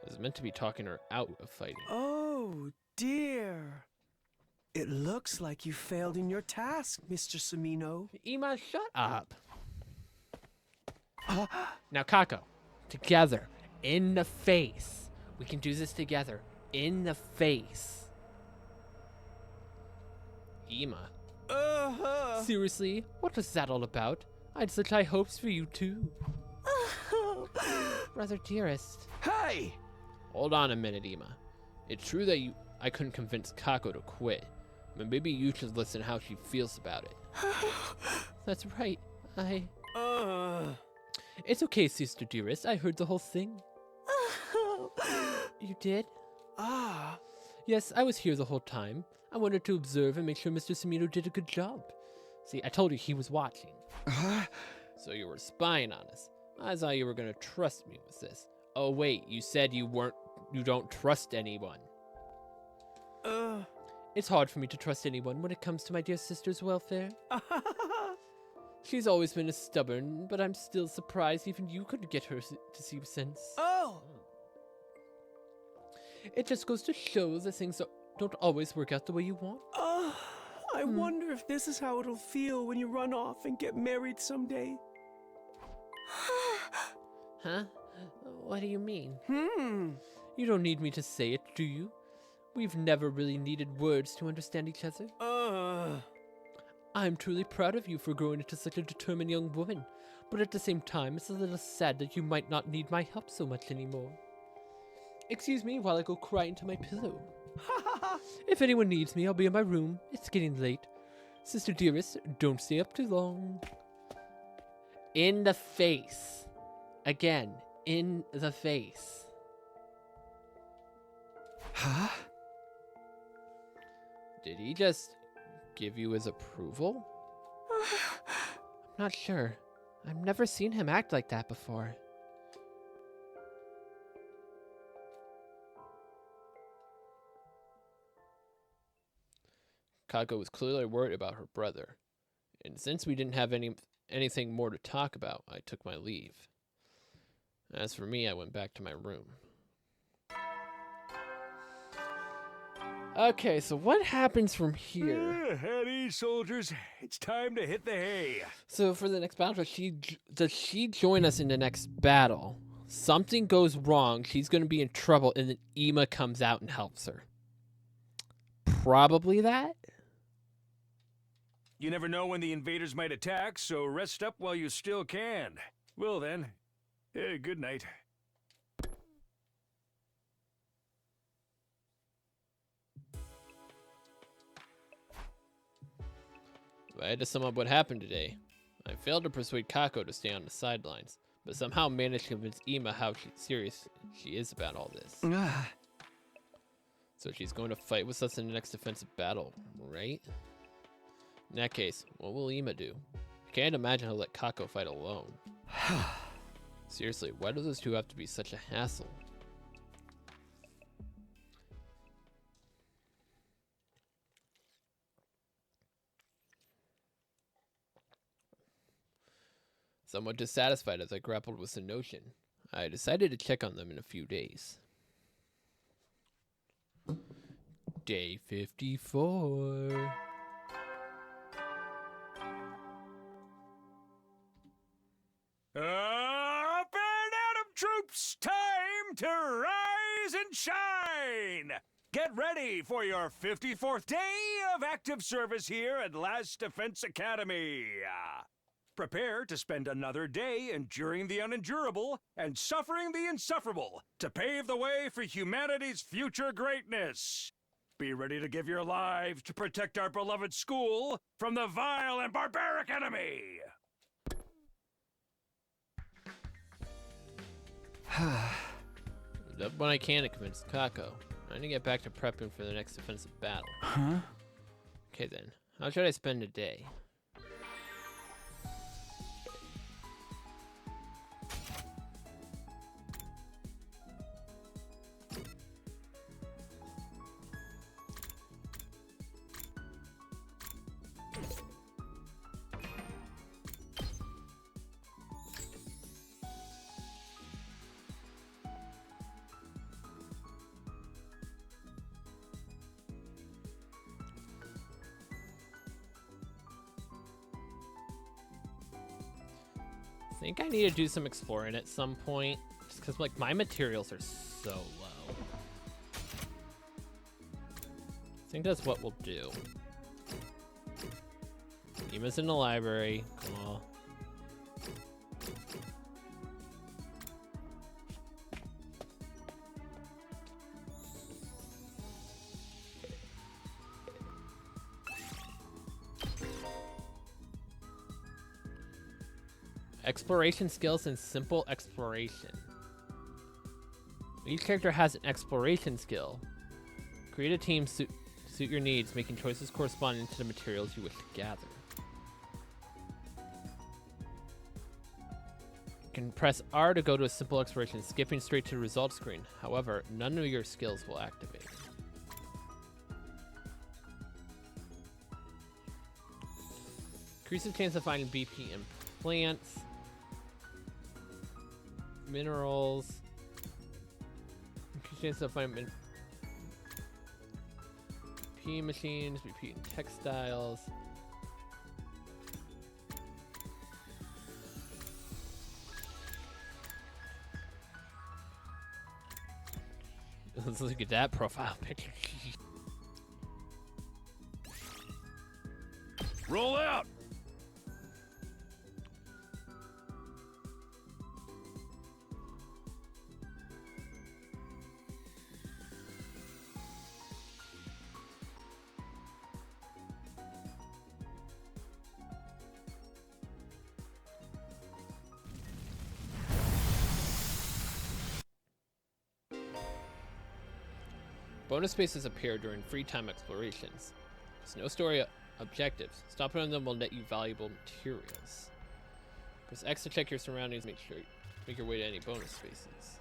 I was meant to be talking her out of fighting. Oh, dear. It looks like you failed in your task, Mr. Samino. Ima, shut up. Now, Kako, together, in the face. We can do this together, in the face. Ima. Seriously, what was that all about? I had such high hopes for you, too. Brother dearest. Hey! Hold on a minute, Ima. It's true that I couldn't convince Kako to quit, but maybe you should listen how she feels about it. That's right. It's okay, sister dearest. I heard the whole thing. You did? Yes, I was here the whole time. I wanted to observe and make sure Mr. Samino did a good job. See, I told you he was watching. So you were spying on us. I thought you were going to trust me with this. Oh wait, you said you don't trust anyone. It's hard for me to trust anyone when it comes to my dear sister's welfare. She's always been stubborn, but I'm still surprised even you couldn't get her to see sense. It just goes to show that things don't always work out the way you want. I wonder if this is how it'll feel when you run off and get married someday. Huh? What do you mean? You don't need me to say it, do you? We've never really needed words to understand each other. I'm truly proud of you for growing into such a determined young woman, but at the same time, it's a little sad that you might not need my help so much anymore. Excuse me while I go cry into my pillow. If anyone needs me, I'll be in my room. It's getting late. Sister dearest, don't stay up too long. In the face. Again, in the face. Huh? Did he just give you his approval? I'm not sure. I've never seen him act like that before. Kako was clearly worried about her brother, and since we didn't have anything more to talk about, I took my leave. As for me, I went back to my room. Okay, so what happens from here? At ease, soldiers. It's time to hit the hay. So for the next battle, does she join us in the next battle? Something goes wrong, she's going to be in trouble, and then Ima comes out and helps her. Probably that? You never know when the invaders might attack, so rest up while you still can. Well then, good night. I had to sum up what happened today. I failed to persuade Kako to stay on the sidelines, but somehow managed to convince Ima how serious she is about all this. So she's going to fight with us in the next defensive battle, right? In that case, what will Ima do? I can't imagine he'll let Kako fight alone. Seriously, why do those two have to be such a hassle? Somewhat dissatisfied as I grappled with the notion, I decided to check on them in a few days. Day 54. Up and Atom troops, time to rise and shine! Get ready for your 54th day of active service here at Last Defense Academy. Prepare to spend another day enduring the unendurable and suffering the insufferable to pave the way for humanity's future greatness. Be ready to give your lives to protect our beloved school from the vile and barbaric enemy. Up when I can to convince Kako. I need to get back to prepping for the next defensive battle. Huh? Okay then, how should I spend a day? I think I need to do some exploring at some point, just because like my materials are so low. I think that's what we'll do. Ima's in the library. Cool. Exploration skills and simple exploration. Each character has an exploration skill. Create a team suit your needs, making choices corresponding to the materials you wish to gather. You can press R to go to a simple exploration, skipping straight to the results screen. However, none of your skills will activate. Increases chance of finding BP in plants. Minerals. Increase chance of finding BP machines, BP in textiles. Let's look at that profile picture. Roll out! Bonus spaces appear during free time explorations. There's no story objectives. Stopping on them will net you valuable materials. Press X to check your surroundings. Make your way to any bonus spaces.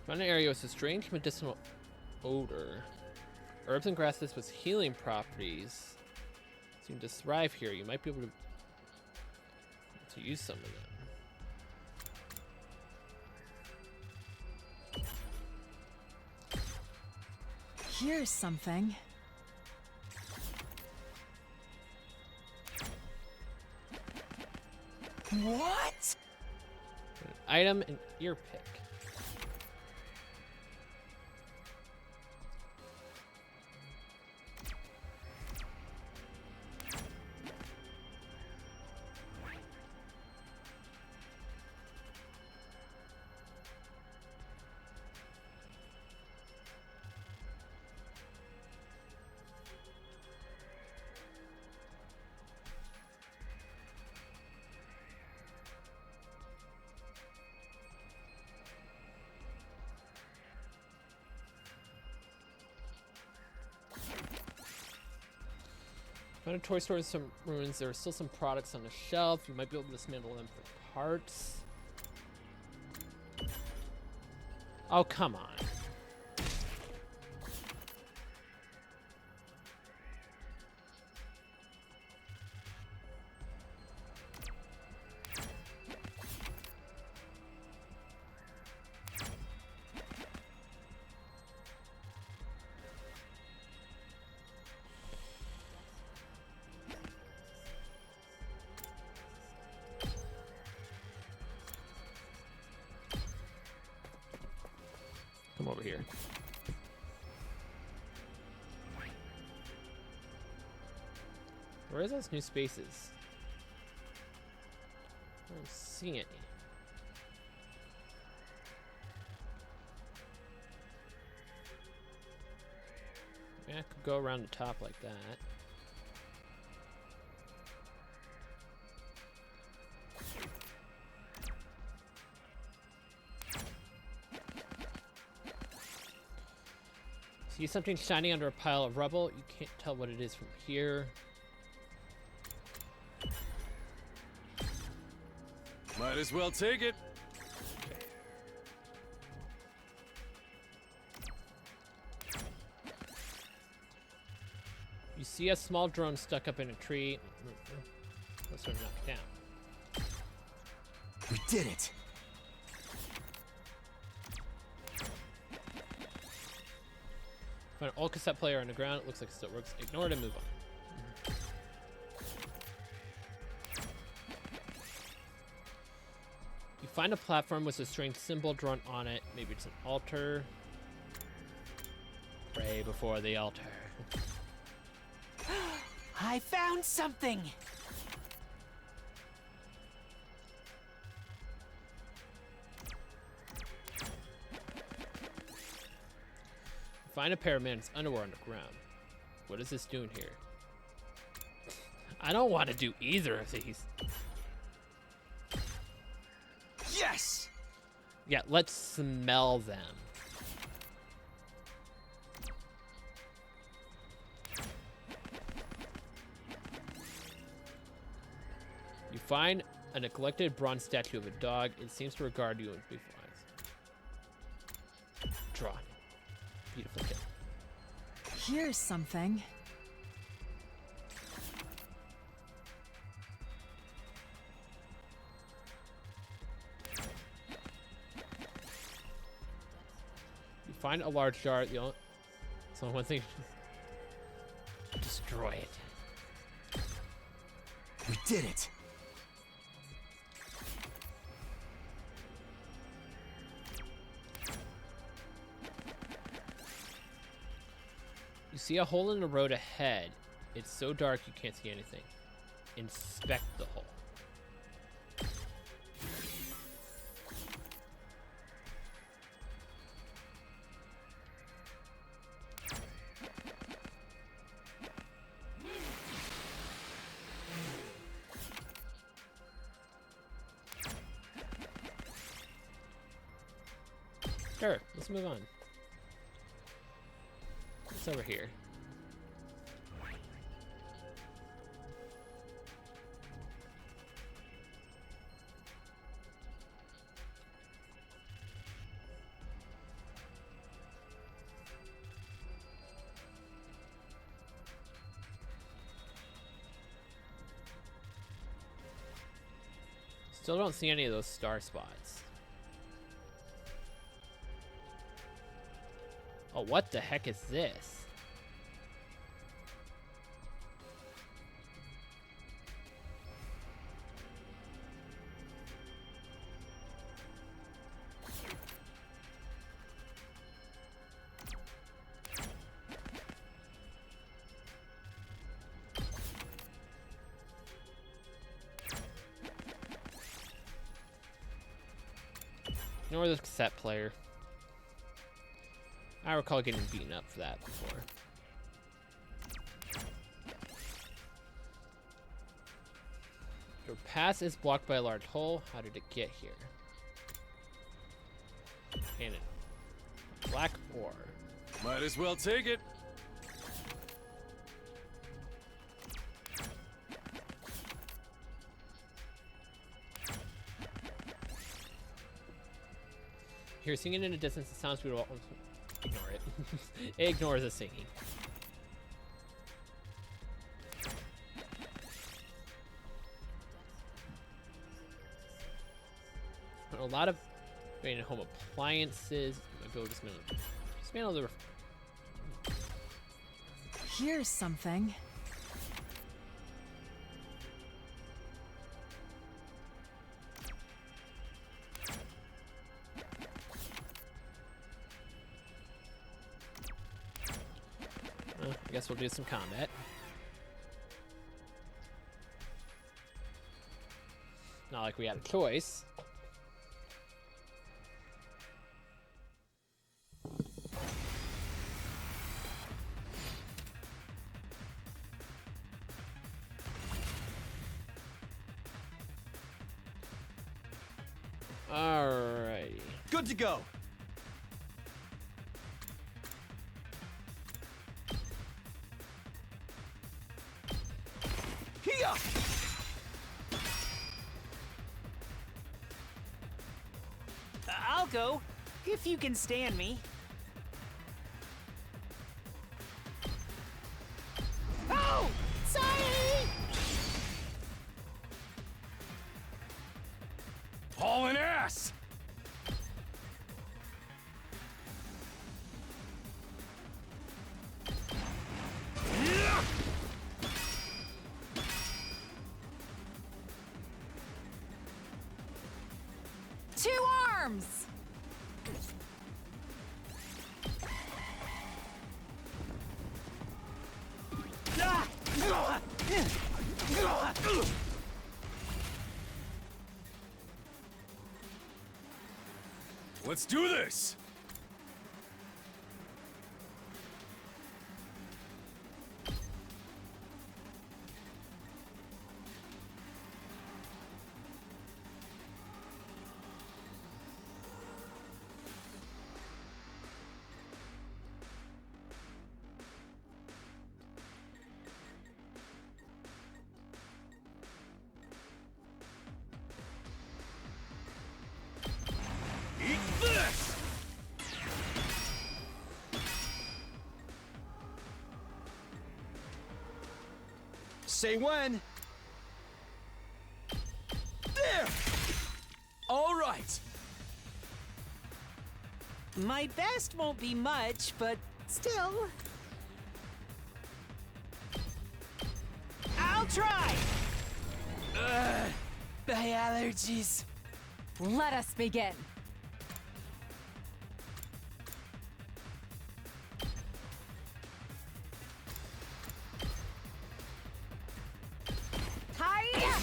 Found an area with a strange medicinal odor. Herbs and grasses with healing properties seem to thrive here. You might be able to use some of them. Here's something. What? An item, an ear pick. Found a toy store with some ruins. There are still some products on the shelf. You might be able to dismantle them for parts. Oh, come on. Come over here. Where are those new spaces? I don't see any. Yeah, I could go around the top like that. See something shining under a pile of rubble? You can't tell what it is from here. Might as well take it. You see a small drone stuck up in a tree. Let's sort of knock it down. We did it. Find an old cassette player on the ground. It looks like it still works. Ignore it and move on. You find a platform with a strange symbol drawn on it. Maybe it's an altar. Pray before the altar. I found something. Find a pair of men's underwear on the ground. What is this doing here? I don't want to do either of these. Yes! Yeah, let's smell them. You find a neglected bronze statue of a dog. It seems to regard you with beautiful eyes. Draw. Beautiful kid. Here's something. You find a large jar. So one thing. Destroy it. We did it. You see a hole in the road ahead. It's so dark you can't see anything. Inspect the hole. Sure, let's move on. What's over here? Still don't see any of those star spots. Oh, what the heck is this? Ignore the cassette player. I recall getting beaten up for that before. Your pass is blocked by a large hole. How did it get here? And it. Black ore. Might as well take it. Here, singing in the distance, it sounds beautiful. Ignore it. It ignores the singing. A lot of home appliances. Maybe we'll dismantle the. Here's something. I guess we'll do some combat. Not like we had a choice. Alrighty. Good to go. Here! I'll go, if you can stand me. Oh! Sorry! Hauling ass! Two arms! Let's do this! Eat this! Say when. There! All right. My best won't be much, but still. I'll try! My allergies. Let us begin. Hiya!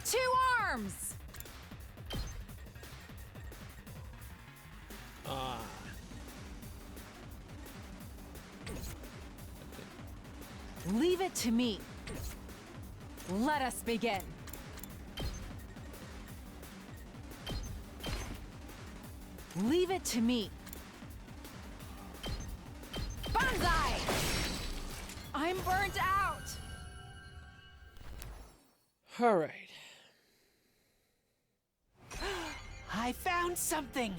Two arms! Leave it to me. Let us begin. Leave it to me. Banzai! I'm burnt out. Alright. I found something!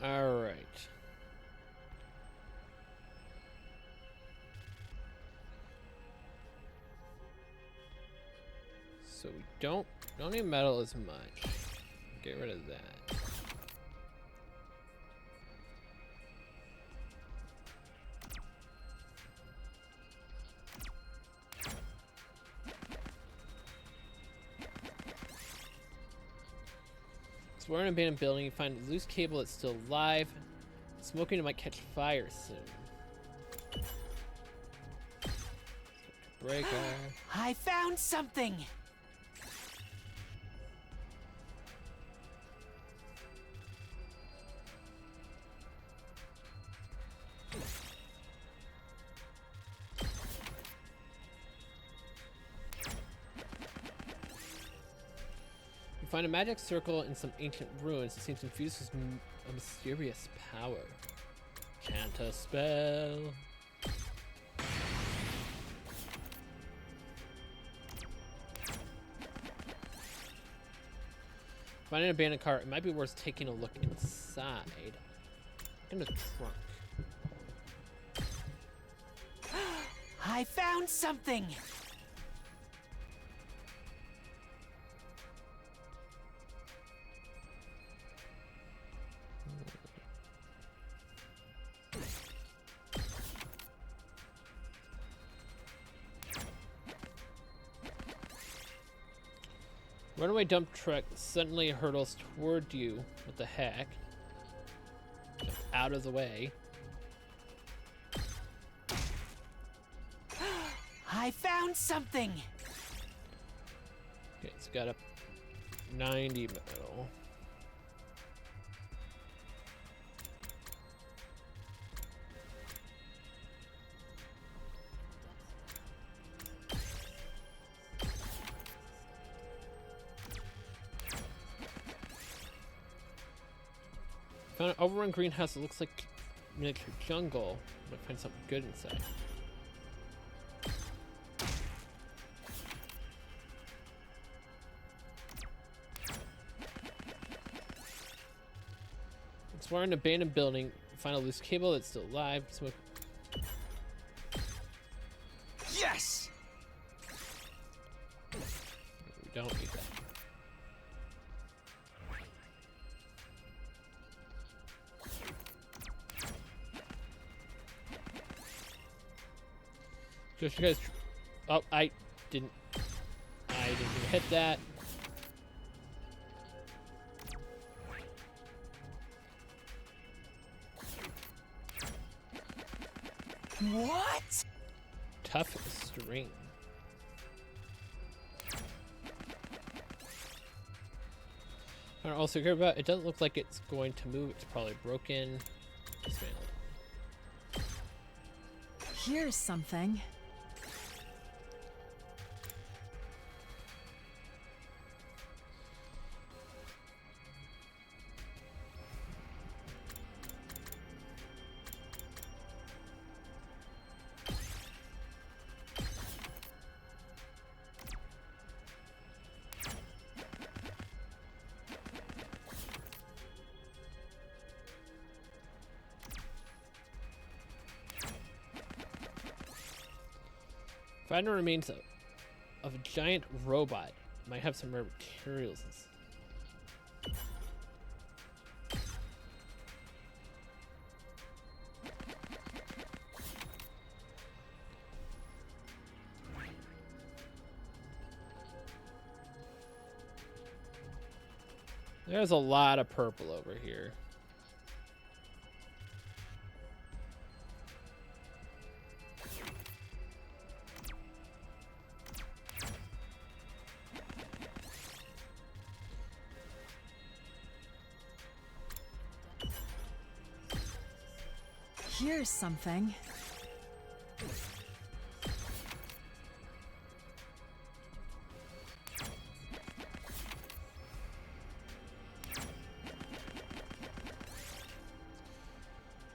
All right. So we don't need metal as much. Get rid of that. So we're in an abandoned building. You find a loose cable that's still alive. Smoking, it might catch fire soon. Breaker. I found something. You find a magic circle in some ancient ruins. It seems infused with a mysterious power. Chant a spell. Find an abandoned car. It might be worth taking a look inside. In the trunk. I found something. Runaway dump truck suddenly hurtles toward you. What the heck? Get out of the way. I found something. Okay, it's got a 90 metal. Found an overrun greenhouse that looks like miniature jungle. Might find something good inside. Explore an abandoned building. Find a loose cable that's still alive. Smoke. Yes! We don't need that. Just you guys. Oh, I didn't even hit that. What? Tough string. I'm also care about. It doesn't look like it's going to move. It's probably broken. Dismantle it. Here's something. Find the remains of a giant robot. Might have some rare materials. There's a lot of purple over here. Here's something.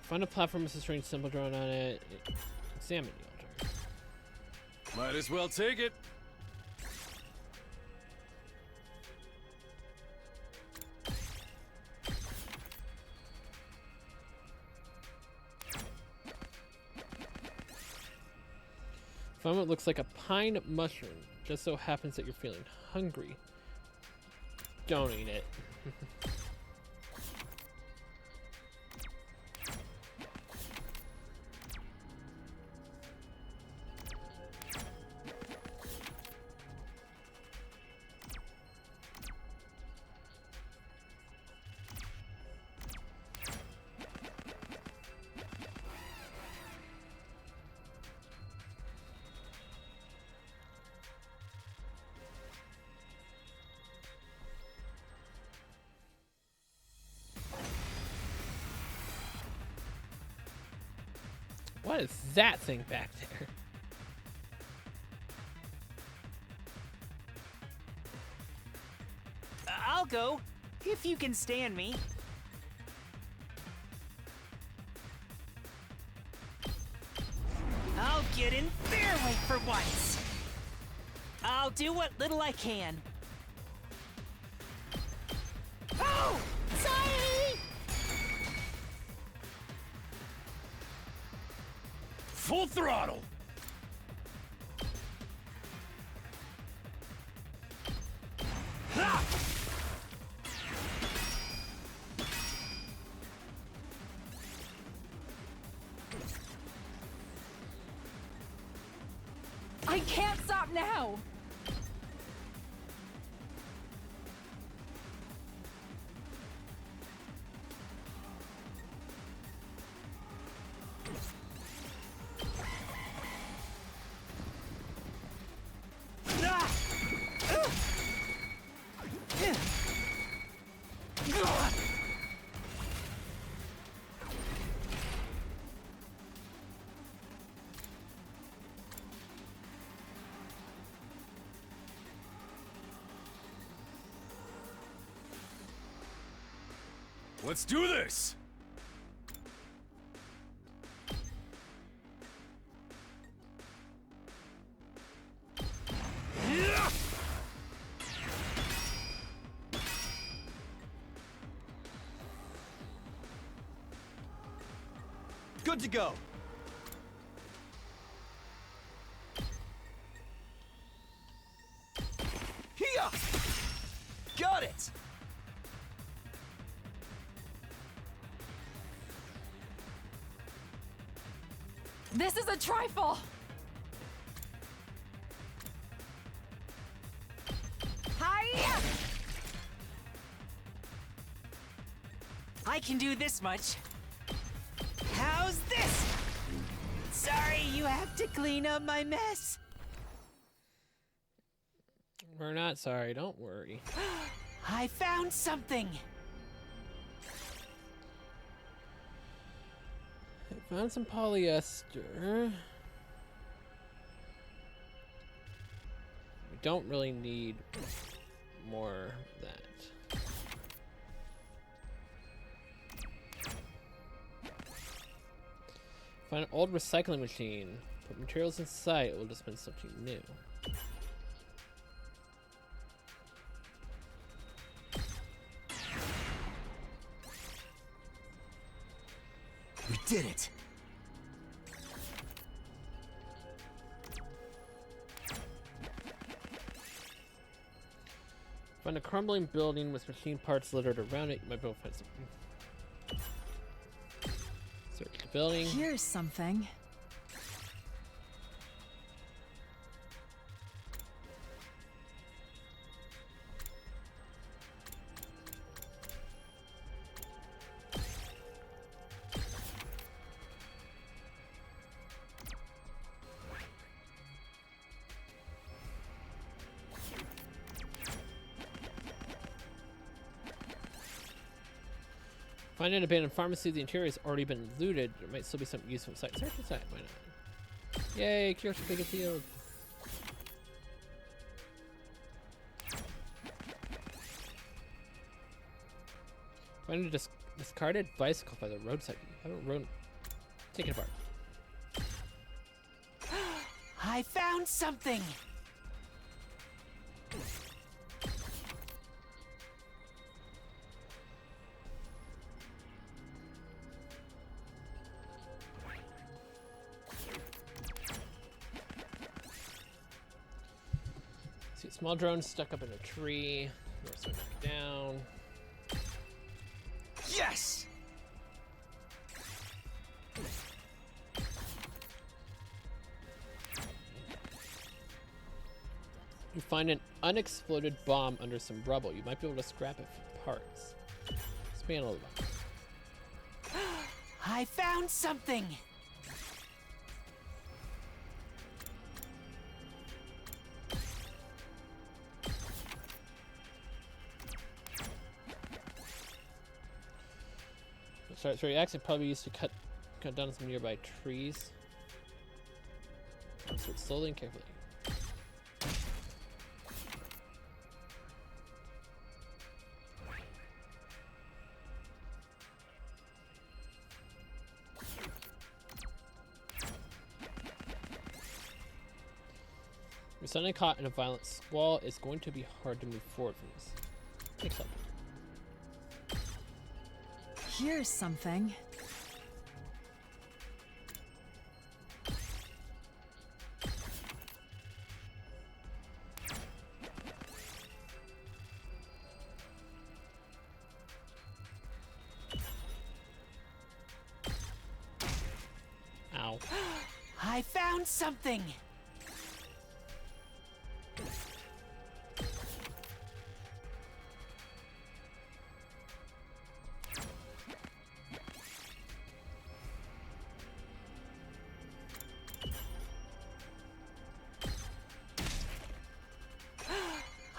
Find a platform with a strange symbol drawn on it. Examine the altar. Might as well take it. Find what looks like a pine mushroom. Just so happens that you're feeling hungry. Don't eat it. What is that thing back there? I'll go, if you can stand me. I'll get in their way for once. I'll do what little I can. Oh! Sorry! Full throttle! Ha! I can't stop now! Let's do this! Good to go. Here! Got it! This is a trifle! Hiya! I can do this much. How's this? Sorry, you have to clean up my mess. We're not sorry, don't worry. I found something. I found some polyester. We don't really need more of that. Find an old recycling machine. Put materials inside, it will dispense something new. We did it! Find a crumbling building with machine parts littered around it. You might be able to find something. Search the building. Here's something. Find an abandoned pharmacy. The interior has already been looted. There might still be something useful inside. Search inside. Why not? Yay! Cure to big field. Find a discarded bicycle by the roadside. I haven't rode. Take it apart. I found something. Small drone stuck up in a tree. Let's knock it down. Yes! You find an unexploded bomb under some rubble. You might be able to scrap it for parts. Expand a little bit. I found something! Sorry, actually probably used to cut down some nearby trees. So it's slowly and carefully. You're suddenly caught in a violent squall. It's going to be hard to move forward from this. Take something. Here's something. Ow. I found something!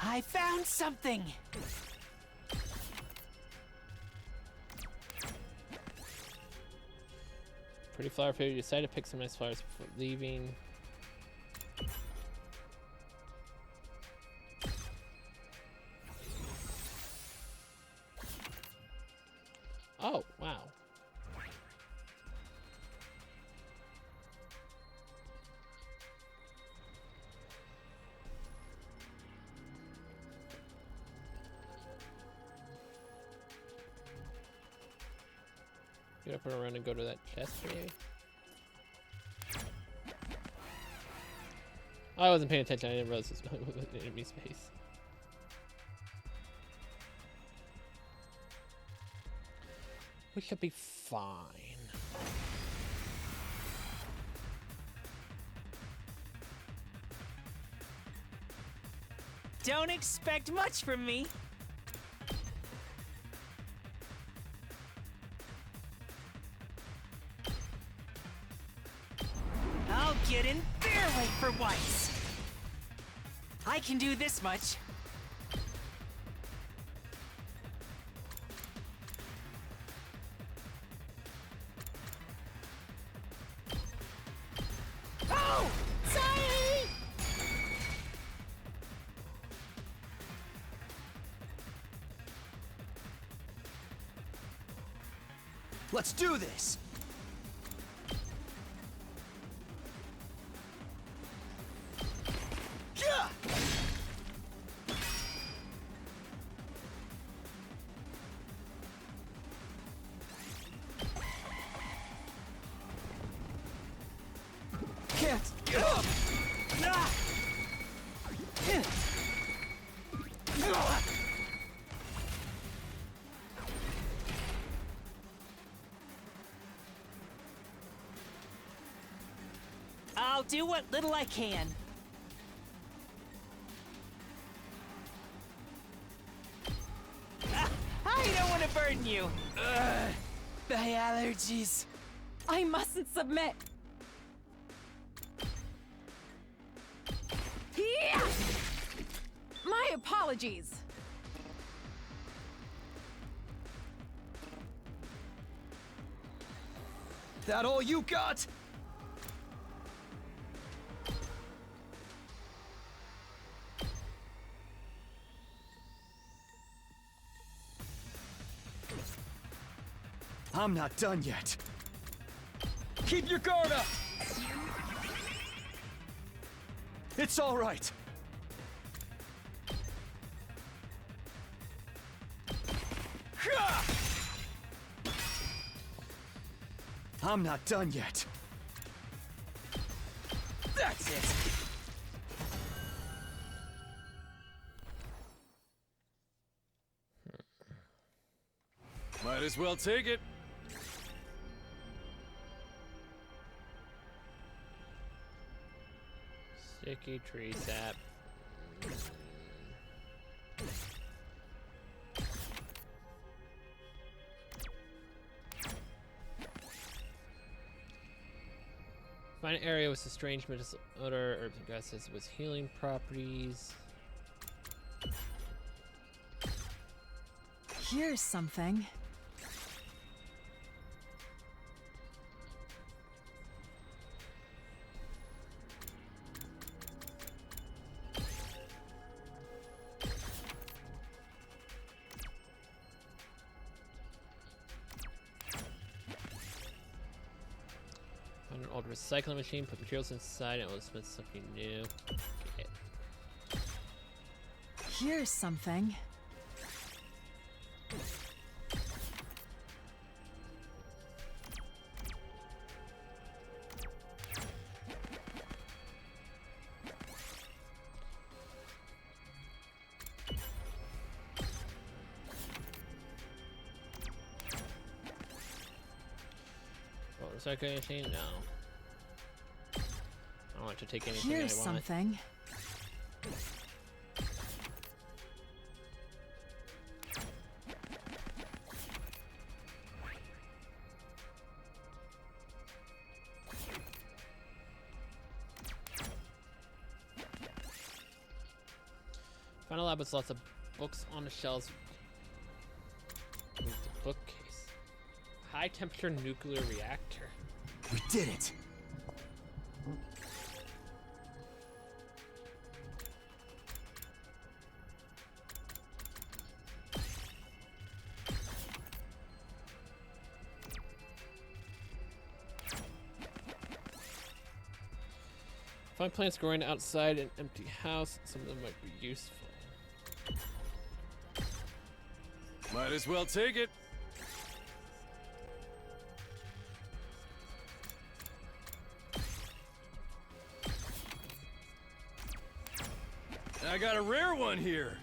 I found something! Pretty flower failure. You decided to pick some nice flowers before leaving. Oh, wow. Get up and around and go to that chest, maybe? I wasn't paying attention. I didn't realize this was enemy space. We should be fine. Don't expect much from me. I'll get in their way for once. I can do this much. Oh! Sorry! Let's do this! Yeah! Can't get up! Ah! I'll do what little I can. I don't want to burden you. My allergies. I mustn't submit. Yeah! My apologies. That all you got? I'm not done yet. Keep your guard up! It's all right. I'm not done yet. That's it. Might as well take it. Sticky tree sap. Find an area with a strange medicinal odor. Herbs and grasses with healing properties. Here's something. Find an old recycling machine, put materials inside, and it will dispense something new. Okay. Here's something. Oh, recycling machine? No. I don't want to take anything Here's I want. something. Find a lab with lots of books on the shelves. Move the bookcase. High temperature nuclear reactor. We did it! Find plants growing outside an empty house. Some of them might be useful. Might as well take it. I got a rare one here.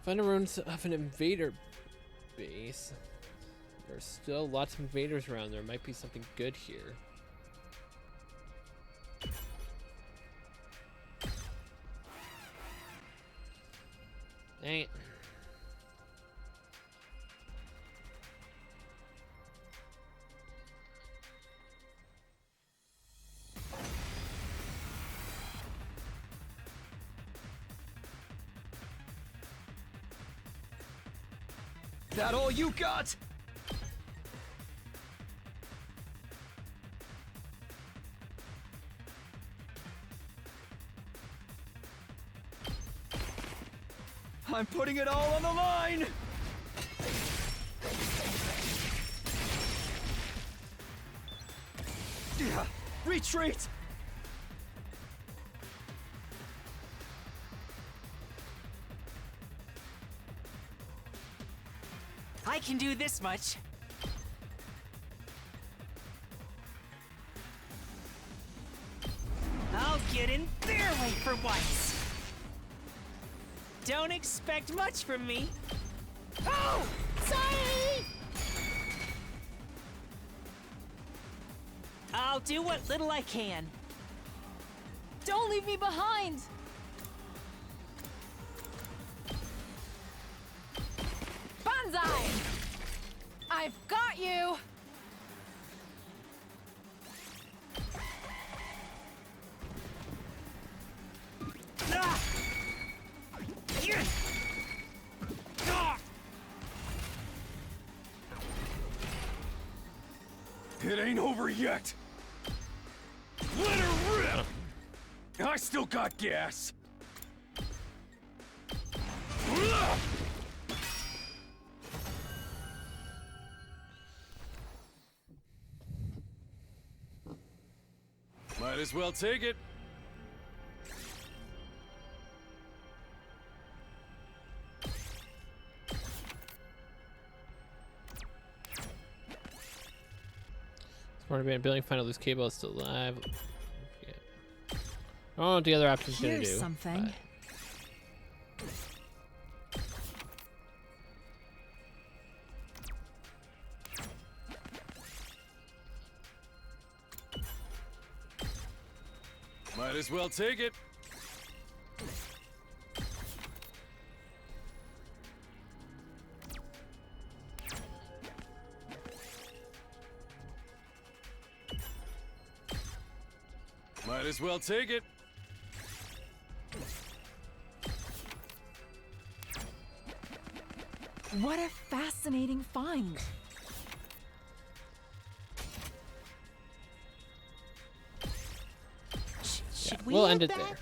Find the ruins of an invader base. There's still lots of invaders around. There might be something good here. Dang it. That all you got? I'm putting it all on the line! Retreat! I can do this much. I'll get in their way for once. Don't expect much from me. Oh! Sorry! I'll do what little I can. Don't leave me behind! Banzai! I've got you! Ah! Yeah! Ah! It ain't over yet. Let her rip! I still got gas. Might as well take it. Smart abandoned building. Find a loose cable. It's still alive. I don't know what the other option's gonna Here's do. something. but- Might as well take it. Might as well take it. What a fascinating find. Should we we'll head end it back? there.